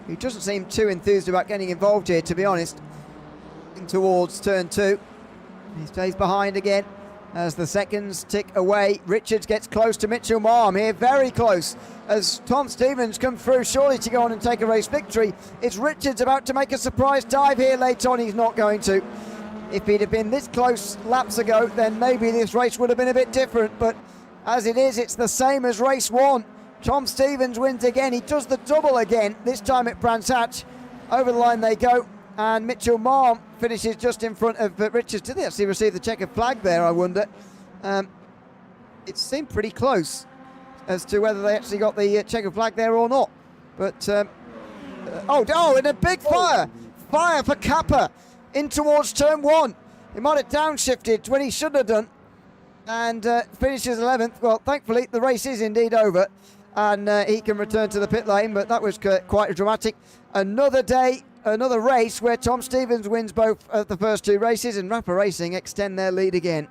who doesn't seem too enthused about getting involved here, to be honest. Towards turn 2. He stays behind again as the seconds tick away. Richards gets close to Mitchell Marm here, very close, as Tom Stevens comes through, surely to go on and take a race victory. It's Richards about to make a surprise dive here late on. He's not going to. If he'd have been this close laps ago, then maybe this race would have been a bit different, but as it is, it's the same as race 1. Tom Stevens wins again. He does the double again, this time at Brands Hatch. Over the line they go, and Mitchell Marm finishes just in front of Richards. Did they actually receive the checkered flag there, I wonder? It seemed pretty close. as to whether they actually got the checkered flag there or not. But, and a big fire! Fire for Kappa in towards turn 1. He might have downshifted when he shouldn't have done, and finishes 11th. Well, thankfully, the race is indeed over, and he can return to the pit lane, but that was quite dramatic. Another day, another race where Tom Stevens wins both of the first 2 races, and Rapper Racing extend their lead again.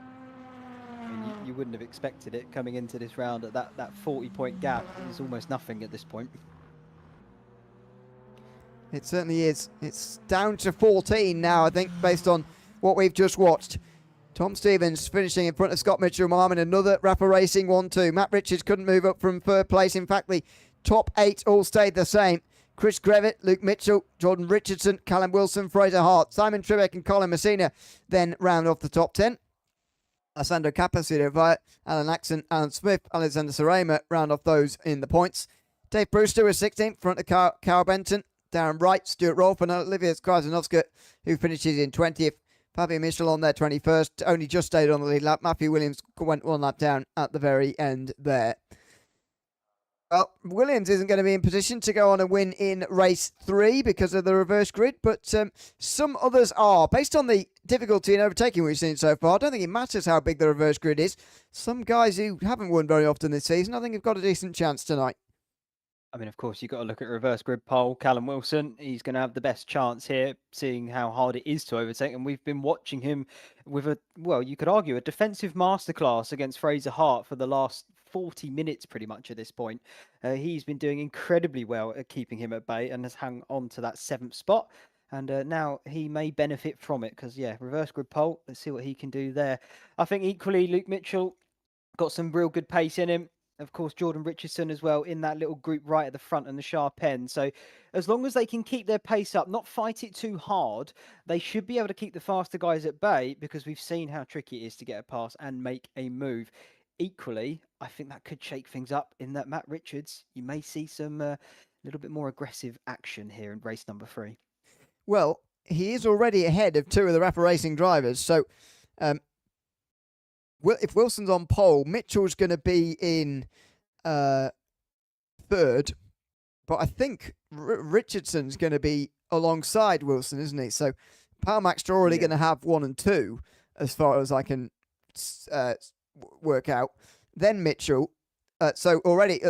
I mean, you wouldn't have expected it coming into this round at that 40-point gap. It's almost nothing at this point. It certainly is. It's down to 14 now, I think, based on what we've just watched. Tom Stevens finishing in front of Scott Mitchell-Marmon. Another Rapper Racing 1-2. Matt Richards couldn't move up from 3rd place. In fact, the top 8 all stayed the same. Chris Grevitt, Luke Mitchell, Jordan Richardson, Callum Wilson, Fraser Hart, Simon Tribeck and Colin Messina then round off the top 10. Alessandro Capacito Via, Alan Axon, Alan Smith, Alexander Sarema round off those in the points. Dave Brewster was 16th, front of Carl Benton. Darren Wright, Stuart Rolfe and Olivia Krasnowska, who finishes in 20th. Fabio Michel on their 21st, only just stayed on the lead lap. Matthew Williams went 1 lap down at the very end there. Well, Williams isn't going to be in position to go on and win in race 3 because of the reverse grid, but some others are. Based on the difficulty in overtaking we've seen so far, I don't think it matters how big the reverse grid is. Some guys who haven't won very often this season, I think have got a decent chance tonight. I mean, of course, you've got to look at reverse grid pole. Callum Wilson, he's going to have the best chance here, seeing how hard it is to overtake. And we've been watching him with you could argue, a defensive masterclass against Fraser Hart for the last 40 minutes, pretty much at this point. He's been doing incredibly well at keeping him at bay and has hung on to that 7th spot. And now he may benefit from it because, reverse grid pole. Let's see what he can do there. I think equally, Luke Mitchell got some real good pace in him. Of course, Jordan Richardson as well in that little group right at the front and the sharp end. So as long as they can keep their pace up, not fight it too hard, they should be able to keep the faster guys at bay because we've seen how tricky it is to get a pass and make a move. Equally, I think that could shake things up in that Matt Richards, you may see some little bit more aggressive action here in race number 3. Well, he is already ahead of 2 of the Rapper Racing drivers. So if Wilson's on pole, Mitchell's going to be in 3rd, but I think Richardson's going to be alongside Wilson, isn't he? So Power Max are already going to have 1 and 2, as far as I can work out. Then Mitchell. So already,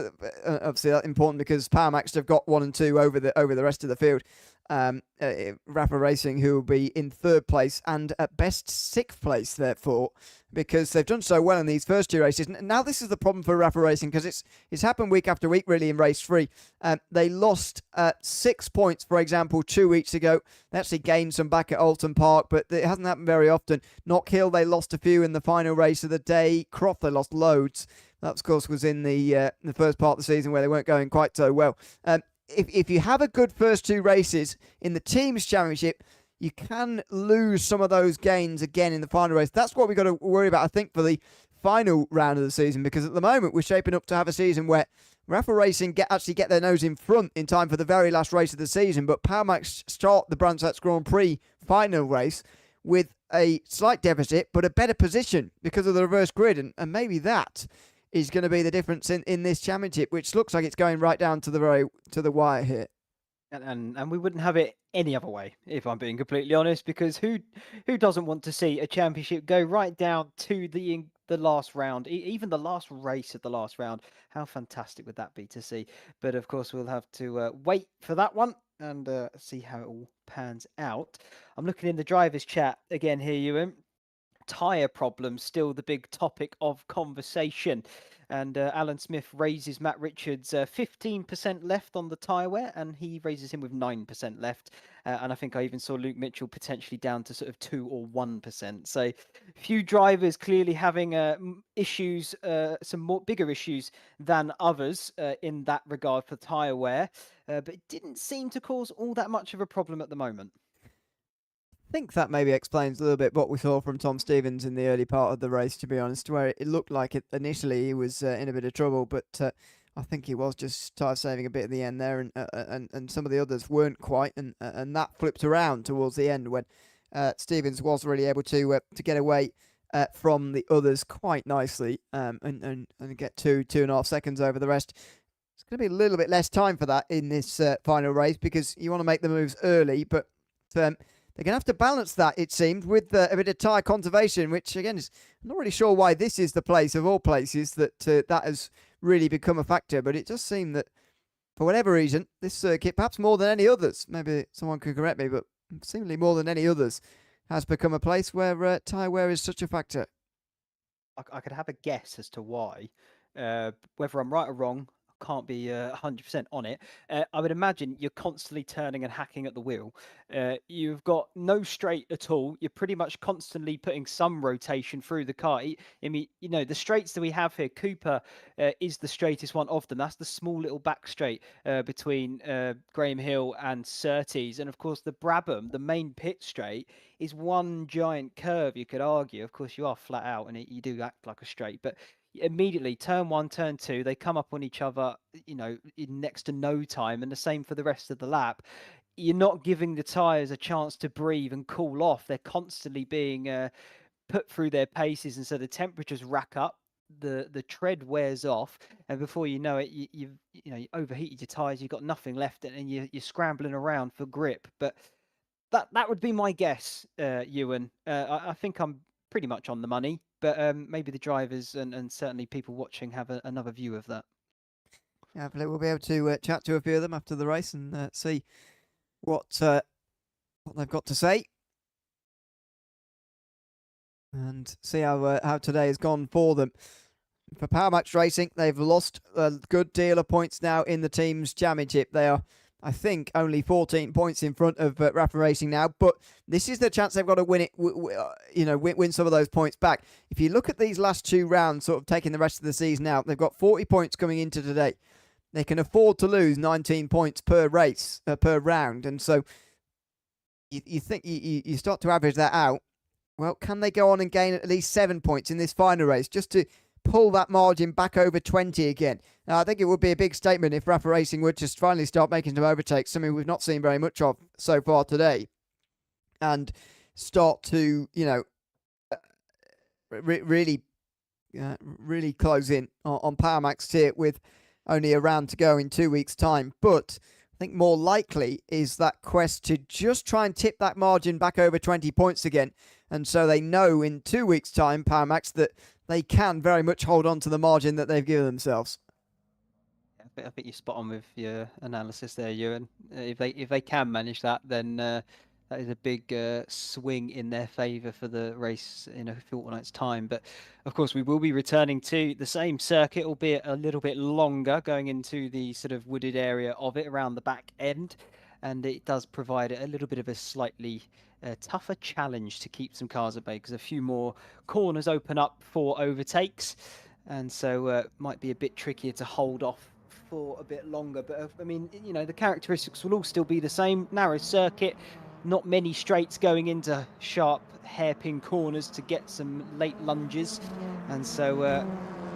obviously, that's important because Power Max have got 1 and 2 over the rest of the field. Rapper Racing, who will be in 3rd place and at best 6th place, therefore, because they've done so well in these first 2 races. And now this is the problem for Rapper Racing because it's happened week after week, really, in race 3. They lost 6 points, for example, 2 weeks ago. They actually gained some back at Alton Park, but it hasn't happened very often. Knock Hill, they lost a few in the final race of the day. Croft, they lost loads. That, of course, was in the first part of the season where they weren't going quite so well. If you have a good first 2 races in the Teams Championship, you can lose some of those gains again in the final race. That's what we've got to worry about, I think, for the final round of the season, because at the moment we're shaping up to have a season where Rapper Racing actually get their nose in front in time for the very last race of the season, but Power Max start the Brands Hatch Grand Prix final race with a slight deficit, but a better position because of the reverse grid, and maybe that is going to be the difference in this championship, which looks like it's going right down to the wire here. And we wouldn't have it any other way, if I'm being completely honest, because who doesn't want to see a championship go right down to the last round, even the last race of the last round? How fantastic would that be to see? But of course, we'll have to wait for that one and see how it all pans out. I'm looking in the drivers' chat again here, Ewan. Tyre problems still the big topic of conversation, and Alan Smith raises Matt Richards 15% left on the tyre wear, and he raises him with 9% left, and I think I even saw Luke Mitchell potentially down to sort of 2 or 1%. So few drivers clearly having issues, some more bigger issues than others in that regard for tyre wear, but it didn't seem to cause all that much of a problem at the moment. I think that maybe explains a little bit what we saw from Tom Stevens in the early part of the race, to be honest, where it looked like initially he was in a bit of trouble, but I think he was just tyre saving a bit at the end there, and some of the others weren't quite, and that flipped around towards the end when Stevens was really able to get away from the others quite nicely, and get 2.5 seconds over the rest. It's going to be a little bit less time for that in this final race, because you want to make the moves early, but they're going to have to balance that, it seemed, with a bit of tyre conservation, which, again, I'm not really sure why this is the place of all places that that has really become a factor, but it does seem that, for whatever reason, this circuit, perhaps more than any others, maybe someone could correct me, but seemingly more than any others, has become a place where tyre wear is such a factor. I could have a guess as to why. Whether I'm right or wrong, I can't be 100% on it. I would imagine you're constantly turning and hacking at the wheel. You've got no straight at all. You're pretty much constantly putting some rotation through the car. I mean, the straights that we have here, Cooper is the straightest one of them. That's the small little back straight between Graham Hill and Surtees. And of course, the Brabham, the main pit straight, is one giant curve, you could argue. Of course, you are flat out and you do act like a straight, but immediately turn 1, turn 2, they come up on each other, in next to no time, and the same for the rest of the lap. You're not giving the tyres a chance to breathe and cool off. They're constantly being put through their paces, and so the temperatures rack up, the tread wears off, and before you know it, you overheated your tyres, you've got nothing left, and you're scrambling around for grip. But that would be my guess, Ewan. I think I'm pretty much on the money, but maybe the drivers and certainly people watching have another view of that. Yeah, hopefully we'll be able to chat to a few of them after the race and see what they've got to say, and see how today has gone for them. For Power Max Racing, they've lost a good deal of points now in the team's championship. They are, I think, only 14 points in front of Rapid Racing now, but this is the chance they've got to win it, win some of those points back. If you look at these last 2 rounds, sort of taking the rest of the season out, they've got 40 points coming into today. They can afford to lose 19 points per race, per round, and so you think you start to average that out. Well, can they go on and gain at least 7 points in this final race just to pull that margin back over 20 again? Now, I think it would be a big statement if Rapid Racing would just finally start making some overtakes, something we've not seen very much of so far today, and start to, really close in on Power Max here with only a round to go in 2 weeks' time. But I think more likely is that quest to just try and tip that margin back over 20 points again. And so they know in 2 weeks' time, Power Max, that they can very much hold on to the margin that they've given themselves. I think you're spot on with your analysis there, Ewan. If they can manage that, then that is a big swing in their favour for the race in a fortnight's time. But of course, we will be returning to the same circuit, albeit a little bit longer, going into the sort of wooded area of it around the back end. And it does provide a little bit of a slightly tougher challenge to keep some cars at bay, because a few more corners open up for overtakes. And so might be a bit trickier to hold off for a bit longer. But I mean, the characteristics will all still be the same. Narrow circuit, not many straights going into sharp hairpin corners to get some late lunges. And so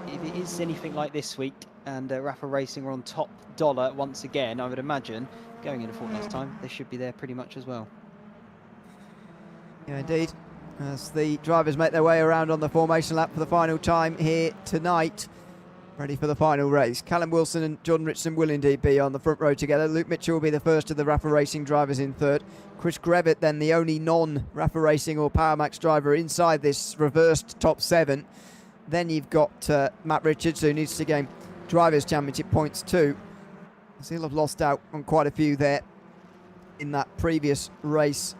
if it is anything like this week and Rapid Racing are on top dollar once again, I would imagine going in a fortnight's time, they should be there pretty much as well. Yeah, indeed. As the drivers make their way around on the formation lap for the final time here tonight, ready for the final race. Callum Wilson and Jordan Richardson will indeed be on the front row together. Luke Mitchell will be the first of the Rapid Racing drivers in third. Chris Grevitt, then the only non-Rapid Racing or Power Max driver inside this reversed top 7. Then you've got Matt Richards, who needs to gain Drivers' Championship points too. He'll have lost out on quite a few there in that previous race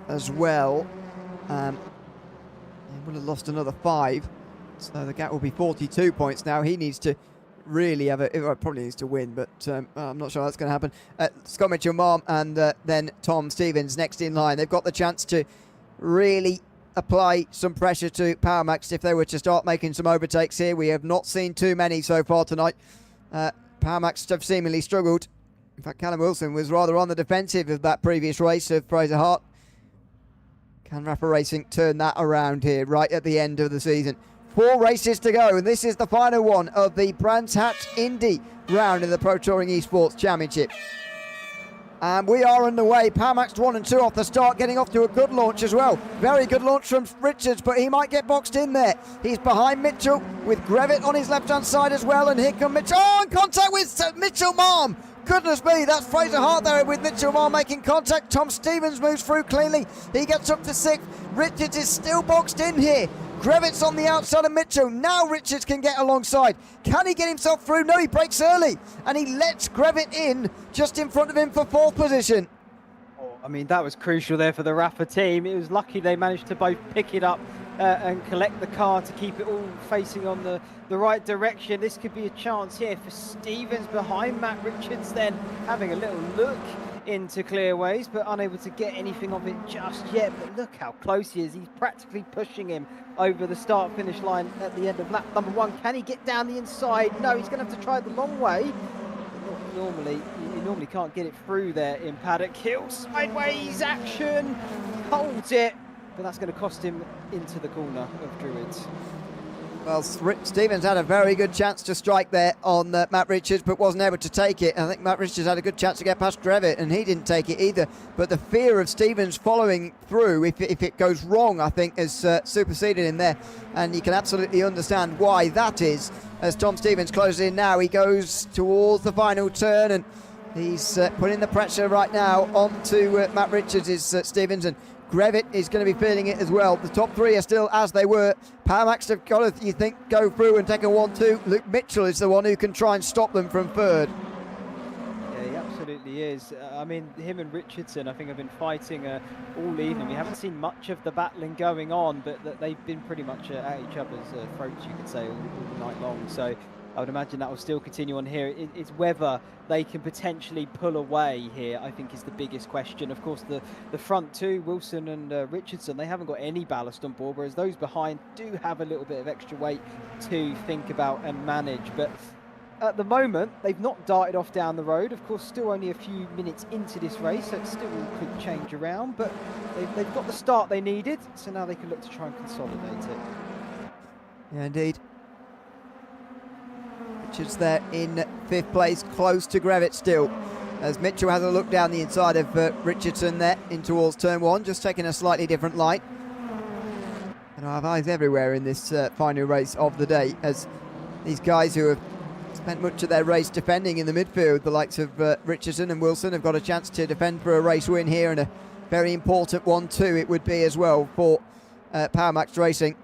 as well. He will have lost another 5. So the gap will be 42 points now. He needs to really have probably needs to win, but I'm not sure that's going to happen. Scott Mitchell-Marm and then Tom Stevens next in line. They've got the chance to really apply some pressure to Power Max if they were to start making some overtakes here. We have not seen too many so far tonight. Power Max have seemingly struggled. In fact, Callum Wilson was rather on the defensive of that previous race of Fraser Hart. Can Rapid Racing turn that around here right at the end of the season? 4 races to go, and this is the final one of the Brands Hatch Indy round in the Pro Touring Esports Championship. And we are underway. Powermax 1 and 2 off the start, getting off to a good launch as well. Very good launch from Richards, but he might get boxed in there. He's behind Mitchell with Grevitt on his left-hand side as well. And here comes Mitchell. Oh, in contact with Mitchell Marm. Goodness me, that's Fraser Hart there with Mitchell Marm making contact. Tom Stevens moves through cleanly. He gets up to 6th. Richards is still boxed in here. Grevitt's on the outside of Mitchell. Now Richards can get alongside. Can he get himself through? No, he breaks early. And he lets Grevitt in just in front of him for 4th position. I mean, that was crucial there for the Rafa team. It was lucky they managed to both pick it up and collect the car to keep it all facing on the right direction. This could be a chance here for Stevens behind Matt Richards, then having a little look into clearways, but unable to get anything of it just yet. But look how close he is. He's practically pushing him over the start-finish line at the end of lap number 1. Can he get down the inside? No, he's going to have to try the long way. You normally can't get it through there in paddock. Hill sideways action, holds it, but that's going to cost him into the corner of Druids. Well, Stevens had a very good chance to strike there on Matt Richards, but wasn't able to take it. I think Matt Richards had a good chance to get past Grevitt, and he didn't take it either. But the fear of Stevens following through, if it goes wrong, I think, has superseded him there. And you can absolutely understand why that is. As Tom Stevens closes in now, he goes towards the final turn, and he's putting the pressure right now onto Matt Richards, Stevens, and Grevitt is going to be feeling it as well. The top 3 are still as they were. Powermax have got to, you think, go through and take a 1-2. Luke Mitchell is the one who can try and stop them from 3rd. Yeah, he absolutely is. I mean, him and Richardson, I think, have been fighting all evening. We haven't seen much of the battling going on, but they've been pretty much at each other's throats, you could say, all night long. So I would imagine that will still continue on here. It's whether they can potentially pull away here, I think, is the biggest question. Of course, the front 2, Wilson and Richardson, they haven't got any ballast on board, whereas those behind do have a little bit of extra weight to think about and manage. But at the moment, they've not darted off down the road. Of course, still only a few minutes into this race, so it still could change around. But they've got the start they needed, so now they can look to try and consolidate it. Yeah, indeed. Richards there in 5th place, close to Grevitt still, as Mitchell has a look down the inside of Richardson there in towards turn 1, just taking a slightly different line. And I have eyes everywhere in this final race of the day, as these guys who have spent much of their race defending in the midfield, the likes of Richardson and Wilson, have got a chance to defend for a race win here, and a very important one too it would be as well for Powermax Racing.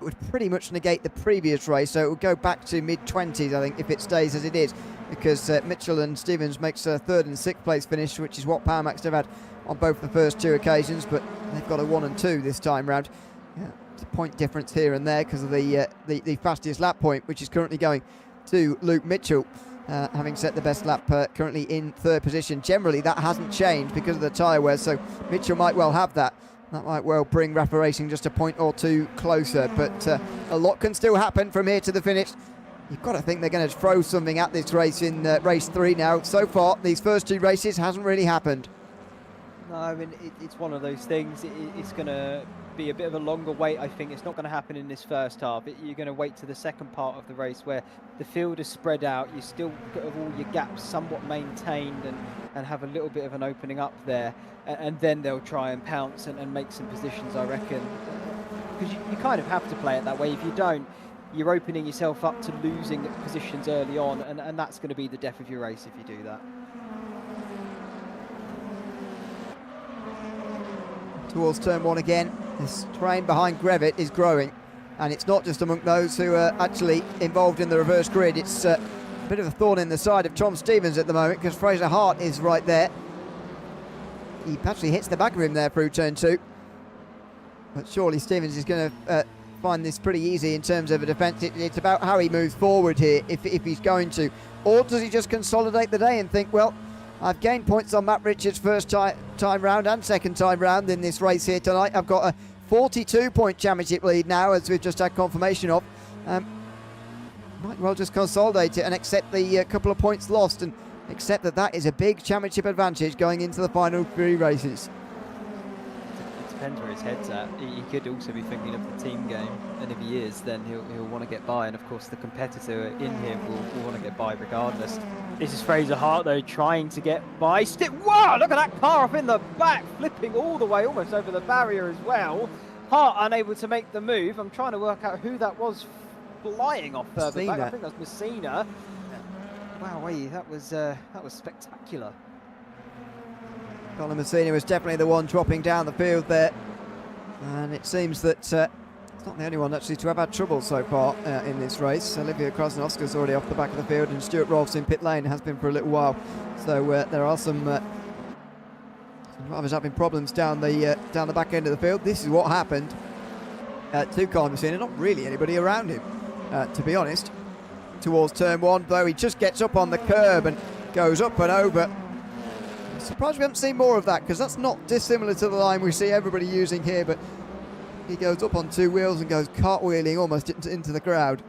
Would pretty much negate the previous race, so it will go back to mid-20s, I think, if it stays as it is, because Mitchell and Stevens makes a 3rd and 6th place finish, which is what Powermax have had on both the first 2 occasions, but they've got a 1 and 2 this time round. Yeah, it's a point difference here and there because of the fastest lap point, which is currently going to Luke Mitchell, having set the best lap currently in 3rd position. Generally, that hasn't changed because of the tyre wear, so Mitchell might well have that. That might well bring Rafa Racing just a point or 2 closer, but a lot can still happen from here to the finish. You've got to think they're going to throw something at this race in race 3 now. So far, these first 2 races hasn't really happened. No, I mean, it's one of those things. It's going to be a bit of a longer wait, I think. It's not going to happen in this first half. You're going to wait to the second part of the race where the field is spread out. You still got all your gaps somewhat maintained and have a little bit of an opening up there. And then they'll try and pounce and make some positions, I reckon. Because you kind of have to play it that way. If you don't, you're opening yourself up to losing positions early on, and that's going to be the death of your race if you do that. Towards turn 1 again. This train behind Grevitt is growing, and it's not just among those who are actually involved in the reverse grid. It's a bit of a thorn in the side of Tom Stevens at the moment, because Fraser Hart is right there. He actually hits the back of him there through turn 2. But surely Stevens is going to find this pretty easy in terms of a defence. It's about how he moves forward here, if he's going to. Or does he just consolidate the day and think, well, I've gained points on Matt Richards' first time round and second time round in this race here tonight. I've got a 42-point championship lead now, as we've just had confirmation of. Might well just consolidate it and accept the couple of points lost, and accept that is a big championship advantage going into the final 3 races. depends where his head's at. He could also be thinking of the team game, and if he is, then he'll want to get by, and of course the competitor in him will want to get by regardless. This is Fraser Hart though, trying to get by. Wow, look at that car up in the back, flipping all the way almost over the barrier as well. Hart unable to make the move. I'm trying to work out who that was flying off further back. I think that's Messina. Wow, that was spectacular. Colin Messina was definitely the one dropping down the field there, and it seems that it's not the only one actually to have had trouble so far in this race. Olivia Krasnowska's already off the back of the field, and Stuart Rolfs in pit lane has been for a little while. So there are some drivers having problems down the back end of the field. This is what happened to Colin Messina. Not really anybody around him, to be honest, towards turn one, though he just gets up on the curb and goes up and over. I'm surprised we haven't seen more of that, because that's not dissimilar to the line we see everybody using here, but he goes up on two wheels and goes cartwheeling almost into the crowd.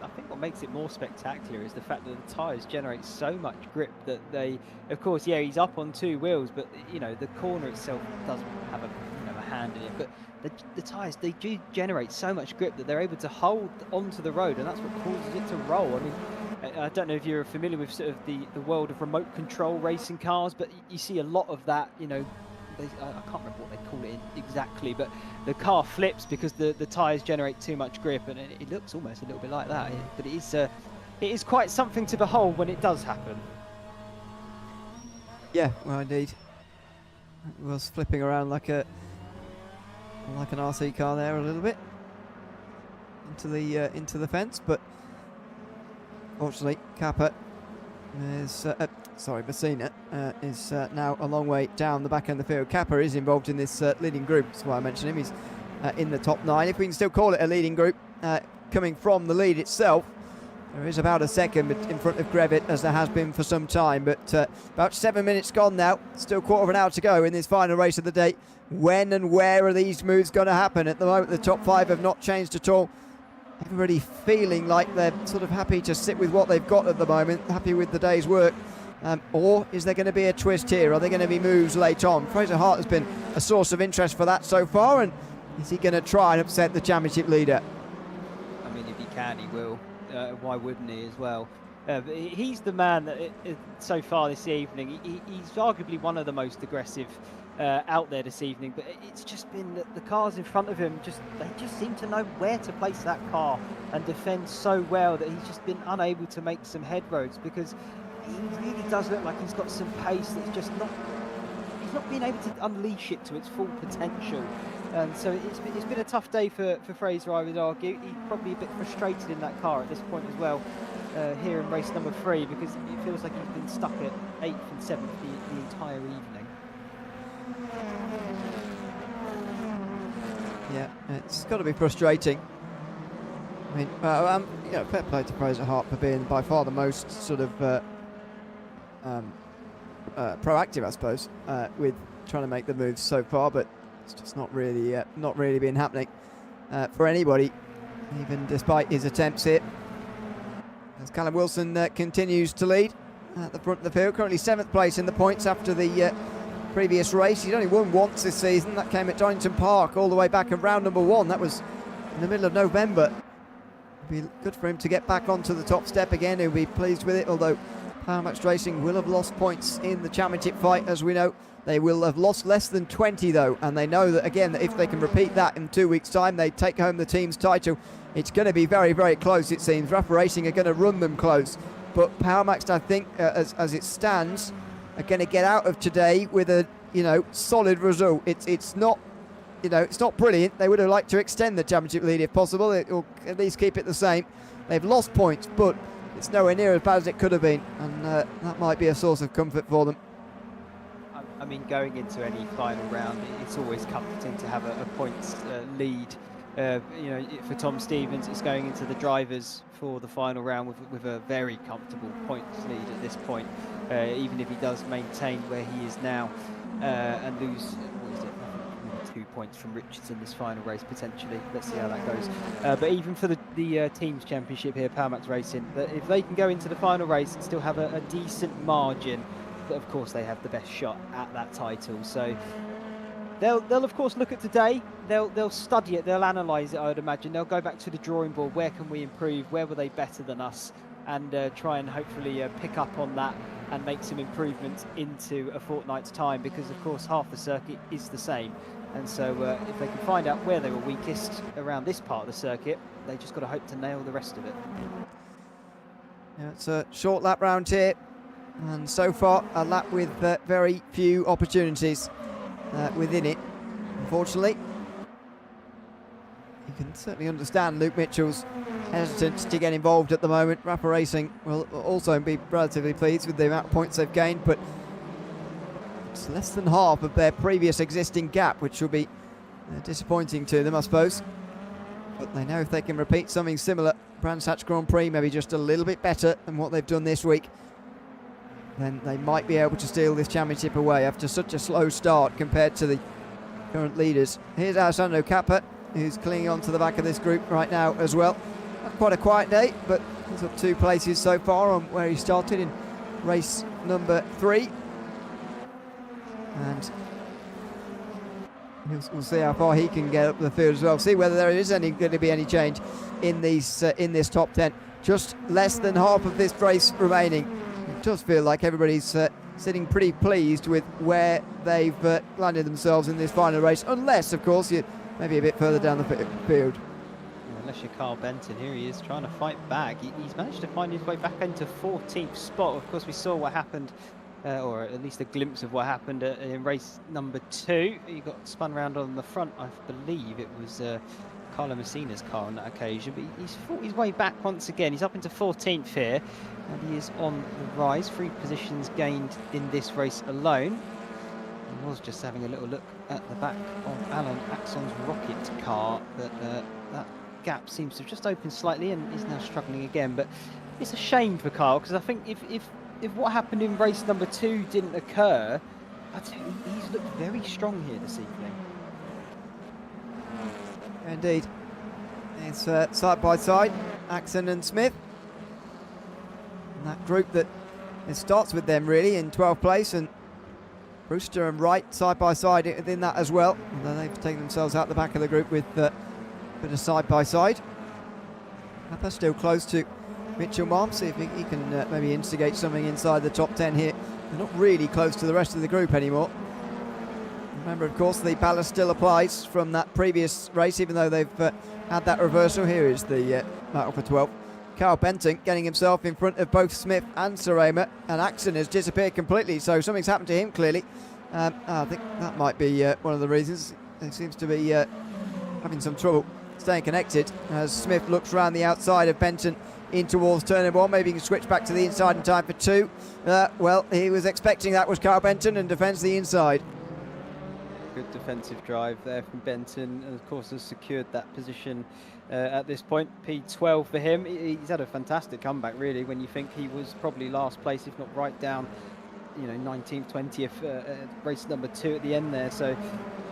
I think what makes it more spectacular is the fact that the tyres generate so much grip that they, of course, yeah, he's up on two wheels, but you know the corner itself doesn't have a hand in it, but the tyres, they do generate so much grip that they're able to hold onto the road, and that's what causes it to roll. I mean, I don't know if you're familiar with sort of the world of remote control racing cars, but you see a lot of that, you know, I can't remember what they call it exactly, but the car flips because the tyres generate too much grip, and it looks almost a little bit like that, but it is quite something to behold when it does happen. Yeah, well indeed. It was flipping around like an RC car there a little bit into the fence, but fortunately Messina is now a long way down the back end of the field. Kappa is involved in this leading group, that's why I mentioned him. He's in the top 9, if we can still call it a leading group, coming from the lead itself. There is about a second in front of Grevitt, as there has been for some time, but about 7 minutes gone now, still quarter of an hour to go in this final race of the day. When and where are these moves going to happen? At the moment, the top 5 have not changed at all. Everybody feeling like they're sort of happy to sit with what they've got at the moment, happy with the day's work. Or is there going to be a twist here? Are there going to be moves late on? Fraser Hart has been a source of interest for that so far, and is he going to try and upset the championship leader? I mean, if he can, he will. Why wouldn't he as well? He's the man that so far this evening, he's arguably one of the most aggressive out there this evening, but it's just been that the cars in front of him, they just seem to know where to place that car and defend so well that he's just been unable to make some headroads, because he really does look like he's got some pace that's just he's not been able to unleash it to its full potential. So it's been a tough day for Fraser, I would argue. He's probably a bit frustrated in that car at this point as well, here in race number 3, because it feels like he's been stuck at 8th and 7th the entire evening. Yeah, it's got to be frustrating. I mean, you know, fair play to Fraser Hart for being by far the most sort of proactive, I suppose, with trying to make the moves so far, but it's just not really been happening for anybody, even despite his attempts here. As Callum Wilson continues to lead at the front of the field, currently 7th place in the points after the previous race. He's only won once this season. That came at Donington Park all the way back in round number 1. That was in the middle of November. It'd be good for him to get back onto the top step again. He'll be pleased with it, although Power Max Racing will have lost points in the championship fight, as we know. They will have lost less than 20 though, and they know that again that if they can repeat that in 2 weeks' time, they take home the team's title. It's going to be very, very close, it seems. Rapid Racing are going to run them close, but Power Max, I think, as it stands, are going to get out of today with a solid result. It's not it's not brilliant. They would have liked to extend the championship lead if possible, or at least keep it the same. They've lost points, but it's nowhere near as bad as it could have been, and that might be a source of comfort for them. I mean, going into any final round, it's always comforting to have a points lead. For Tom Stevens, it's going into the drivers for the final round with a very comfortable points lead at this point, even if he does maintain where he is now and lose, 2 points from Richardson this final race potentially. Let's see how that goes. But even for the teams championship here, Power Max Racing, if they can go into the final race and still have a decent margin, but of course they have the best shot at that title. So They'll of course look at today. They'll study it. They'll analyse it. I would imagine they'll go back to the drawing board. Where can we improve? Where were they better than us? And try and hopefully pick up on that and make some improvements into a fortnight's time. Because of course half the circuit is the same. And so if they can find out where they were weakest around this part of the circuit, they just got to hope to nail the rest of it. Yeah, it's a short lap round here, and so far a lap with very few opportunities within it, unfortunately. You can certainly understand Luke Mitchell's hesitance to get involved at the moment. Rapper Racing will also be relatively pleased with the amount of points they've gained, but it's less than half of their previous existing gap, which will be disappointing to them, I suppose. But they know if they can repeat something similar, Brands Hatch Grand Prix, maybe just a little bit better than what they've done this week, then they might be able to steal this championship away after such a slow start compared to the current leaders. Here's Alessandro Cappa, who's clinging on to the back of this group right now as well. Had quite a quiet day, but he's up 2 places so far on where he started in race number 3. And we'll see how far he can get up the field as well. See whether there is going to be any change in these in this top 10. Just less than half of this race remaining. It does feel like everybody's sitting pretty pleased with where they've landed themselves in this final race, unless, of course, you're maybe a bit further down the field. Unless you're Carl Benton, here he is trying to fight back. He's managed to find his way back into 14th spot. Of course, we saw what happened. Or at least a glimpse of what happened in race number 2. He got spun around on the front. I believe it was Carlo Messina's car on that occasion. But he's fought his way back once again. He's up into 14th here. And he is on the rise. 3 positions gained in this race alone. I was just having a little look at the back of Alan Axon's rocket car. But that gap seems to have just opened slightly and is now struggling again. But it's a shame for Carl, because I think if what happened in race number 2 didn't occur, I tell you, he's looked very strong here this evening. Indeed. It's side by side, Axon and Smith. And that group that it starts with them really in 12th place, and Brewster and Wright side by side within that as well. Although they've taken themselves out the back of the group with a bit of side by side. Kappa still close to Mitchell Marm, see if he can maybe instigate something inside the top 10 here. They're not really close to the rest of the group anymore. Remember, of course, the ballast still applies from that previous race, even though they've had that reversal. Here is the battle for 12. Carl Benton getting himself in front of both Smith and Sarema, and Axon has disappeared completely, so something's happened to him clearly. I think that might be one of the reasons. He seems to be having some trouble staying connected as Smith looks around the outside of Benton in towards turn 1. Maybe he can switch back to the inside in time for 2. Well, he was expecting that was Carl Benton and defends the inside. Good defensive drive there from Benton, and of course has secured that position at this point. P12 for him. He's had a fantastic comeback really, when you think he was probably last place, if not right down, 19th, 20th, race number 2 at the end there. So of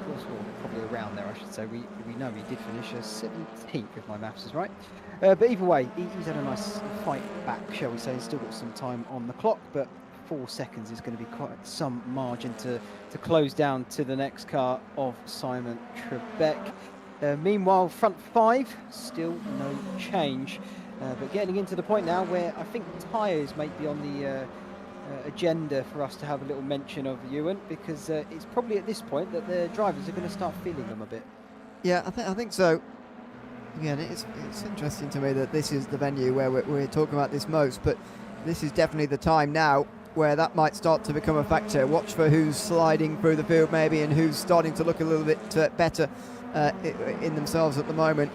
course, well, probably around there I should say. We know he did finish 17th if my maths is right. But either way, he's had a nice fight back, shall we say. He's still got some time on the clock, but 4 seconds is going to be quite some margin to close down to the next car of Simon Trebek. Meanwhile, front 5, still no change. But getting into the point now where I think tyres might be on the agenda for us to have a little mention of, Ewan, because it's probably at this point that the drivers are going to start feeling them a bit. Yeah, I think so. Again, it's interesting to me that this is the venue where we're talking about this most, but this is definitely the time now where that might start to become a factor. Watch for who's sliding through the field maybe, and who's starting to look a little bit better in themselves at the moment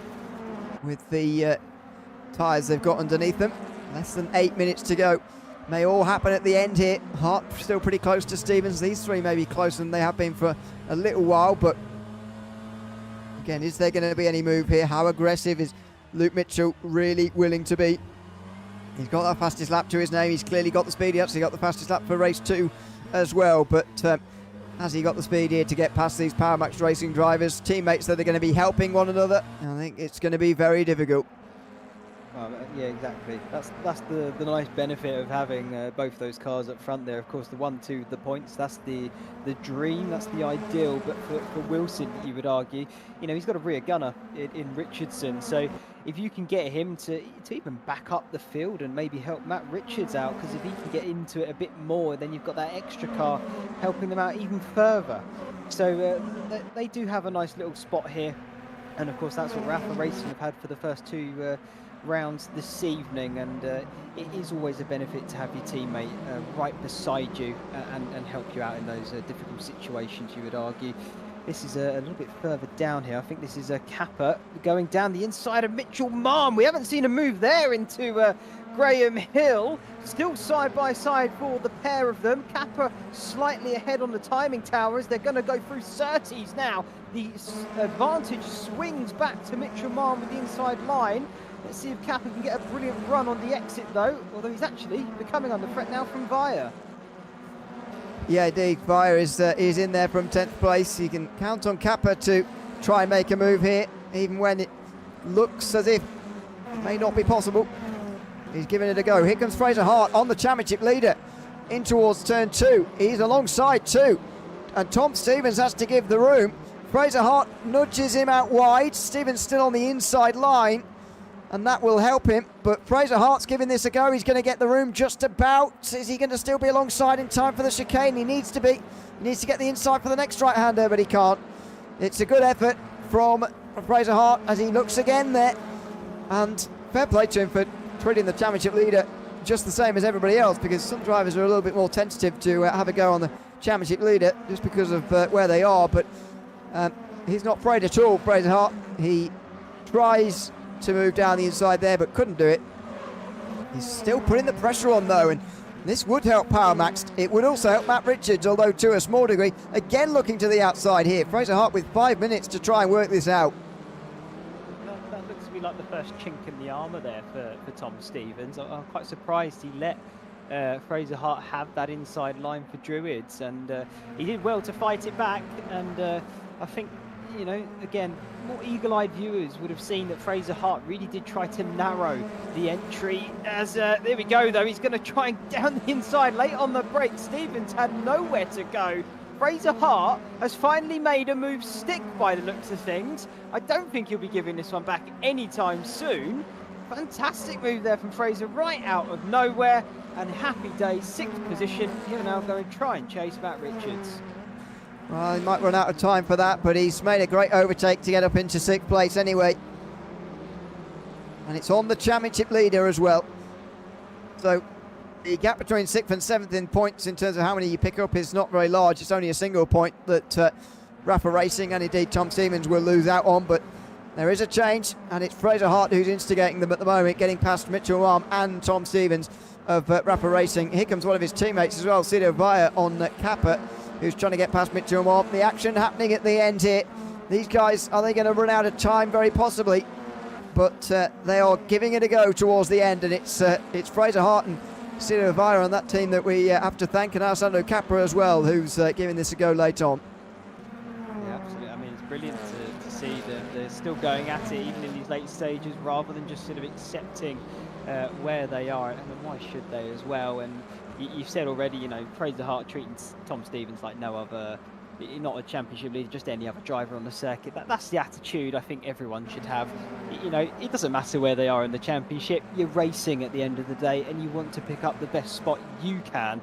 with the tyres they've got underneath them. Less than 8 minutes to go. May all happen at the end here. Hart still pretty close to Stevens. These 3 may be closer than they have been for a little while, but again, is there going to be any move here? How aggressive is Luke Mitchell really willing to be? He's got that fastest lap to his name. He's clearly got the speed. He actually got the fastest lap for race 2 as well. But has he got the speed here to get past these Power Max Racing drivers? Teammates that are going to be helping one another? I think it's going to be very difficult. Yeah, exactly. That's the nice benefit of having both those cars up front there. Of course, the 1-2, the points, that's the dream, that's the ideal. But for Wilson, you would argue, he's got a rear gunner in Richardson. So if you can get him to even back up the field and maybe help Matt Richards out, because if he can get into it a bit more, then you've got that extra car helping them out even further. So they do have a nice little spot here. And of course, that's what Rafa Racing have had for the first two rounds this evening, and it is always a benefit to have your teammate right beside you and help you out in those difficult situations, you would argue. This is a little bit further down here. I think this is a Kappa going down the inside of Mitchell Marm. We haven't seen a move there into Graham Hill. Still side by side for the pair of them. Kappa slightly ahead on the timing towers. They're going to go through Surtees now. The advantage swings back to Mitchell Marm with the inside line. Let's see if Kappa can get a brilliant run on the exit though, although he's actually becoming under threat now from Via. Yeah, indeed. Via is in there from 10th place. You can count on Kappa to try and make a move here, even when it looks as if it may not be possible. He's giving it a go. Here comes Fraser Hart on the championship leader in towards turn 2. He's alongside 2, and Tom Stevens has to give the room. Fraser Hart nudges him out wide. Stevens still on the inside line, and that will help him, but Fraser Hart's giving this a go. He's going to get the room just about. Is he going to still be alongside in time for the chicane? He needs to be. He needs to get the inside for the next right-hander, but he can't. It's a good effort from Fraser Hart as he looks again there, and fair play to him for treating the championship leader just the same as everybody else, because some drivers are a little bit more tentative to have a go on the championship leader just because of where they are, but he's not afraid at all, Fraser Hart. He tries to move down the inside there, but couldn't do it. He's still putting the pressure on though, and this would help Power Max. It would also help Matt Richards, although to a small degree. Again looking to the outside here. Fraser Hart with 5 minutes to try and work this out. That looks to be like the first chink in the armour there for Tom Stevens. I'm quite surprised he let Fraser Hart have that inside line for Druids, and he did well to fight it back, and I think, again, more eagle-eyed viewers would have seen that Fraser Hart really did try to narrow the entry. As there we go though, he's going to try and down the inside late on the break. Stevens had nowhere to go. Fraser Hart has finally made a move stick by the looks of things. I don't think he'll be giving this one back anytime soon. Fantastic move there from Fraser, right out of nowhere, and happy day, 6th position. He'll now go and try and chase Matt Richards. Well, he might run out of time for that, but he's made a great overtake to get up into 6th place anyway. And it's on the championship leader as well. So the gap between 6th and 7th in points in terms of how many you pick up is not very large. It's only a single point that Rafa Racing and indeed Tom Stevens will lose out on, but there is a change, and it's Fraser Hart who's instigating them at the moment, getting past Mitchell Marm and Tom Stevens of Rafa Racing. Here comes one of his teammates as well, Cito Via on Kappa, who's trying to get past Mitchell Marm. The action happening at the end here. These guys, are they going to run out of time? Very possibly, but they are giving it a go towards the end, and it's Fraser Hart and Cito Via on that team that we have to thank, and Alessandro Capra as well, who's giving this a go late on. Yeah, absolutely. I mean, it's brilliant to see that they're still going at it even in these late stages, rather than just sort of accepting where they are, and why should they as well. And you've said already, Fraser Hart treating Tom Stevens like no other, not a championship leader, just any other driver on the circuit. That's the attitude I think everyone should have. It doesn't matter where they are in the championship. You're racing at the end of the day, and you want to pick up the best spot you can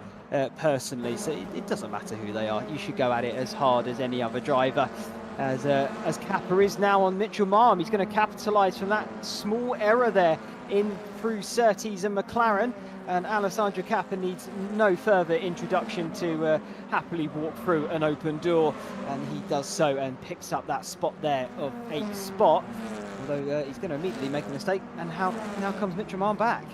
personally. So it doesn't matter who they are. You should go at it as hard as any other driver. As Kappa is now on Mitchell Marm, he's going to capitalise from that small error there in through Surtees and McLaren. And Alessandro Kappa needs no further introduction to happily walk through an open door, and he does so and picks up that spot there of 8th spot, although he's going to immediately make a mistake. And now comes Mitchell Marm back.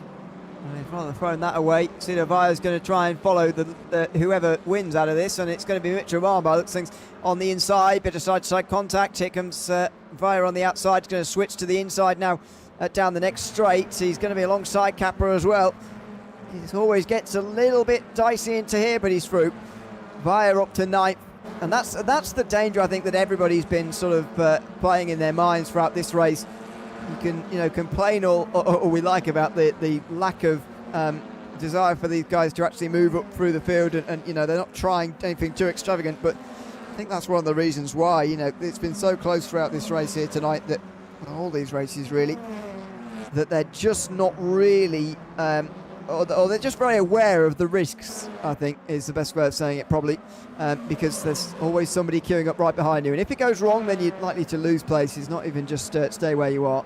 Well, he's rather thrown that away. Cito Via is going to try and follow the whoever wins out of this, and it's going to be Mitchell Marm by looks things on the inside. Bit of side-to-side contact. Here comes Via on the outside. He's going to switch to the inside now down the next straight. He's going to be alongside Kappa as well. He always gets a little bit dicey into here, but he's through. Via up to 9th, and that's the danger I think that everybody's been sort of playing in their minds throughout this race. you can, complain all we like about the lack of desire for these guys to actually move up through the field, and they're not trying anything too extravagant, but I think that's one of the reasons why, it's been so close throughout this race here tonight, that all these races really, that they're just not really, or they're just very aware of the risks, I think is the best way of saying it probably, because there's always somebody queuing up right behind you, and if it goes wrong then you're likely to lose places, not even just stay where you are.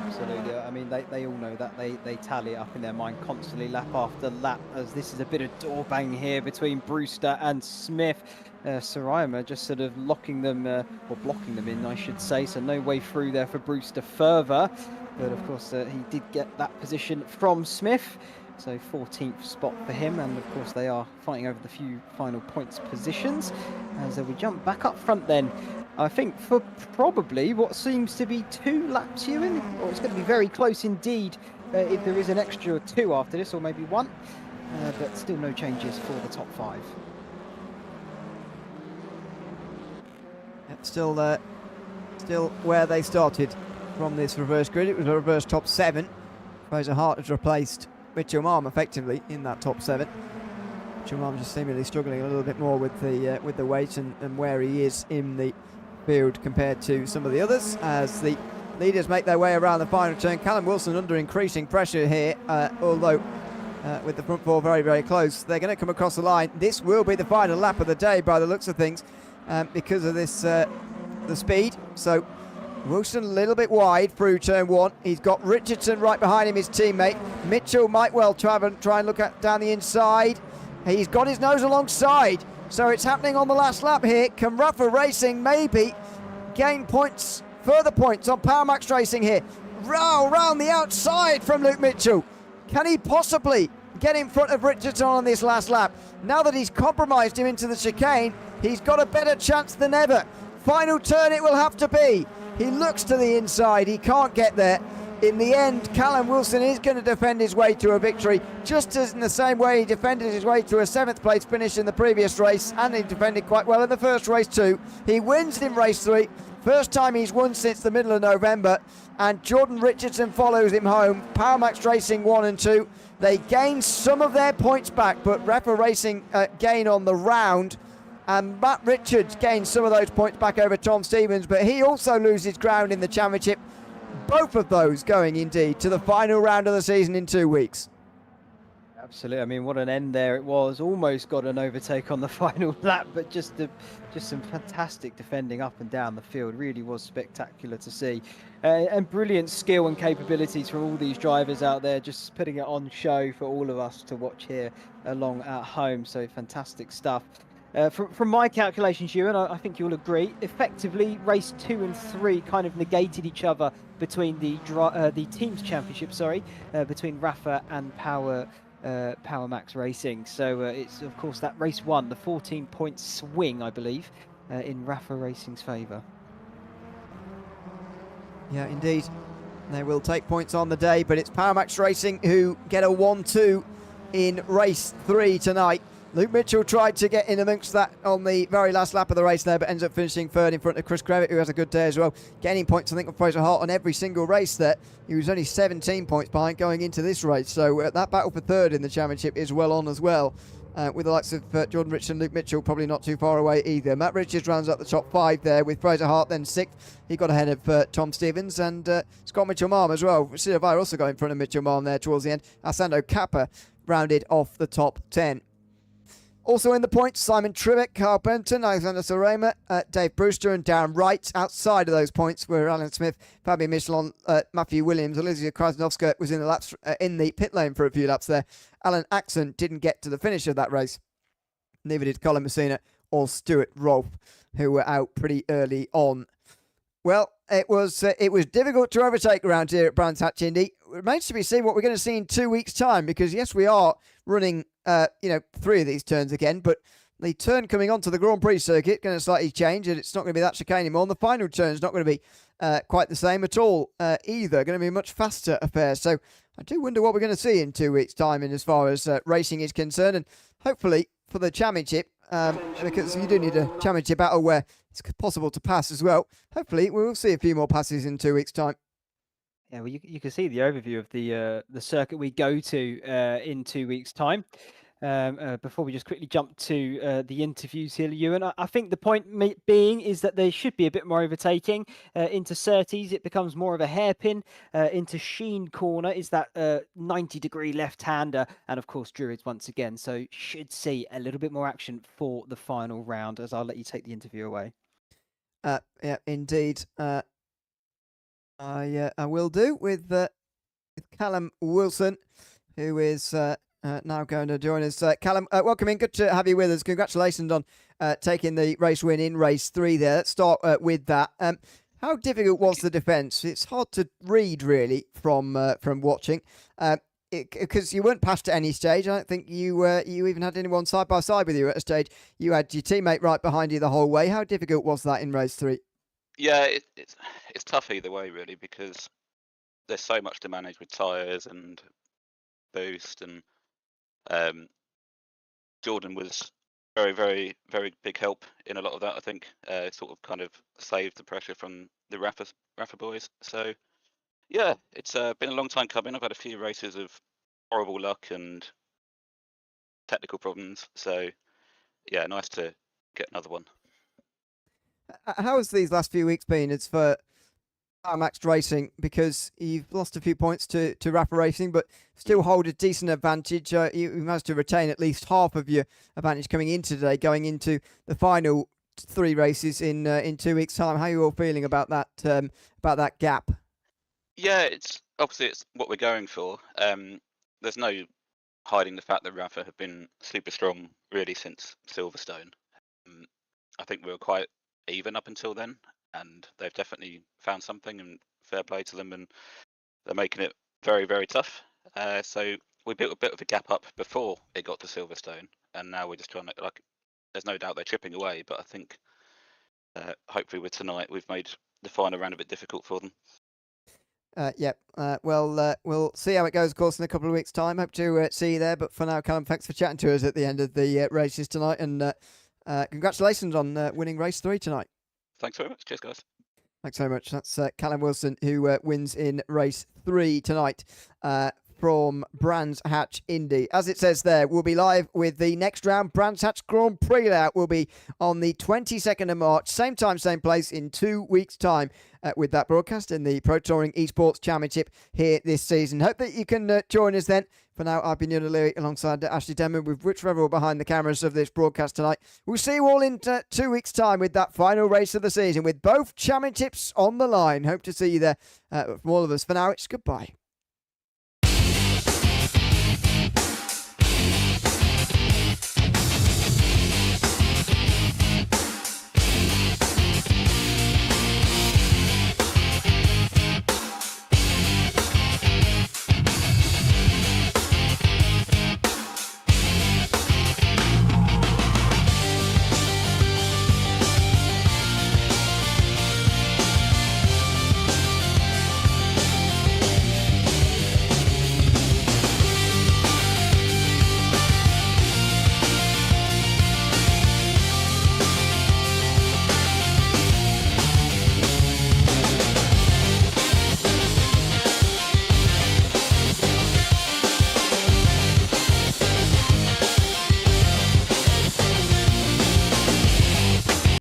Absolutely. I mean, they all know that. They tally it up in their mind constantly, lap after lap, as this is a bit of door bang here between Brewster and Smith. Sarima just sort of locking them, or blocking them in, I should say, so no way through there for Brewster further. But of course, he did get that position from Smith, so 14th spot for him, and of course they are fighting over the few final points positions. As we jump back up front then, I think for probably what seems to be 2 laps, Ewan, or it's going to be very close indeed if there is an extra 2 after this, or maybe 1, but still no changes for the top 5. Yep, still where they started from this reverse grid. It was a reverse top 7. Fraser Hart has replaced Mitchell Marm effectively in that top 7. Mitchell Marm just seemingly struggling a little bit more with the weight and where he is in the field compared to some of the others, as the leaders make their way around the final turn. Callum Wilson under increasing pressure here, although with the front 4 very, very close. They're going to come across the line. This will be the final lap of the day by the looks of things, because of this the speed. So Wilson a little bit wide through turn 1. He's got Richardson right behind him, his teammate. Mitchell might well try and look down the inside. He's got his nose alongside. So it's happening on the last lap here. Can Rafa Racing maybe gain points, further points on Power Max Racing here? Round the outside from Luke Mitchell. Can he possibly get in front of Richardson on this last lap? Now that he's compromised him into the chicane, he's got a better chance than ever. Final turn it will have to be. He looks to the inside, he can't get there. In the end, Callum Wilson is going to defend his way to a victory, just as in the same way he defended his way to a 7th place finish in the previous race, and he defended quite well in the first race too. He wins in race 3, first time he's won since the middle of November, and Jordan Richardson follows him home. Power Max Racing 1 and 2, they gain some of their points back, but Rafa Racing gain on the round, and Matt Richards gains some of those points back over Tom Stevens, but he also loses ground in the championship. Both of those going indeed to the final round of the season in 2 weeks. Absolutely. I mean, what an end there it was. Almost got an overtake on the final lap, but just some fantastic defending up and down the field. Really was spectacular to see. And brilliant skill and capabilities from all these drivers out there, just putting it on show for all of us to watch here along at home. So fantastic stuff. From my calculations, Ewan, I think you'll agree, effectively race 2 and 3 kind of negated each other between the teams championship, between Rafa and Power Max Racing. So it's of course that race 1, the 14-point swing, I believe, in Rafa Racing's favour. Yeah, indeed. They will take points on the day, but it's Power Max Racing who get a 1-2 in race 3 tonight. Luke Mitchell tried to get in amongst that on the very last lap of the race there, but ends up finishing 3rd in front of Chris Crevitt, who has a good day as well. Gaining points, I think, on Fraser Hart on every single race there. He was only 17 points behind going into this race, so that battle for 3rd in the championship is well on as well. With the likes of Jordan Richardson, Luke Mitchell probably not too far away either. Matt Richards rounds up the top 5 there, with Fraser Hart then 6th. He got ahead of Tom Stevens, and Scott Mitchell-Marm as well. Silva also got in front of Mitchell-Marm there towards the end. Asando Kappa rounded off the top 10. Also in the points, Simon Trivick, Carl Benton, Alexander Sarima, Dave Brewster and Darren Wright. Outside of those points were Alan Smith, Fabian Michelon, Matthew Williams. Olivia Krasnovska was in the laps in the pit lane for a few laps there. Alan Axon didn't get to the finish of that race. Neither did Colin Messina or Stuart Rolfe, who were out pretty early on. Well, it was difficult to overtake around here at Brands Hatch Indy. It remains to be seen what we're going to see in 2 weeks' time, because yes, we are running 3 of these turns again, but the turn coming onto the Grand Prix circuit going to slightly change, and it's not going to be that chicane anymore. And the final turn is not going to be quite the same at all either. Going to be a much faster affair. So I do wonder what we're going to see in 2 weeks' time, in as far as racing is concerned, and hopefully for the championship, because you do need a championship battle where it's possible to pass as well. Hopefully we will see a few more passes in 2 weeks' time. Yeah, well, you can see the overview of the circuit we go to in 2 weeks' time. Before we just quickly jump to the interviews here, Ewan, I think the point being is that there should be a bit more overtaking. Into Surtees, it becomes more of a hairpin. Into Sheen Corner is that 90-degree left-hander, and of course Druids once again. So should see a little bit more action for the final round, as I'll let you take the interview away. Yeah, indeed. I will do with Callum Wilson, who is now going to join us. Callum, welcome in. Good to have you with us. Congratulations on taking the race win in race 3 there. Let's start with that. How difficult was the defence? It's hard to read, really, from watching. Because you weren't passed at any stage. I don't think you even had anyone side by side with you at a stage. You had your teammate right behind you the whole way. How difficult was that in race 3? Yeah, it's tough either way, really, because there's so much to manage with tyres and boost, and Jordan was very, very, very big help in a lot of that. I think sort of kind of saved the pressure from the Rafa boys. So yeah, it's been a long time coming. I've had a few races of horrible luck and technical problems. So yeah, nice to get another one. How has these last few weeks been? It's for Max Racing, because you've lost a few points to Rafa Racing, but still hold a decent advantage. You managed to retain at least half of your advantage coming into today, going into the final 3 races in 2 weeks' time. How are you all feeling about that gap? Yeah, it's what we're going for. There's no hiding the fact that Rafa have been super strong really since Silverstone. I think we were quite even up until then, and they've definitely found something, and fair play to them, and they're making it very, very tough. So we built a bit of a gap up before it got to Silverstone, and now we're just trying to, there's no doubt they're chipping away, but I think hopefully with tonight we've made the final round a bit difficult for them. We'll see how it goes, of course, in a couple of weeks' time. Hope to see you there. But for now, Callum, thanks for chatting to us at the end of the races tonight, and congratulations on winning race 3 tonight. Thanks very much. Cheers, guys. Thanks very much. That's Callum Wilson, who wins in race 3 tonight from Brands Hatch Indy. As it says there, we'll be live with the next round. Brands Hatch Grand Prix layout will be on the 22nd of March. Same time, same place in 2 weeks' time with that broadcast in the Pro Touring Esports Championship here this season. Hope that you can join us then. For now, I've been Ewan O'Leary alongside Ashley Denman with Rich Revel behind the cameras of this broadcast tonight. We'll see you all in 2 weeks' time with that final race of the season with both championships on the line. Hope to see you there from all of us. For now, it's goodbye.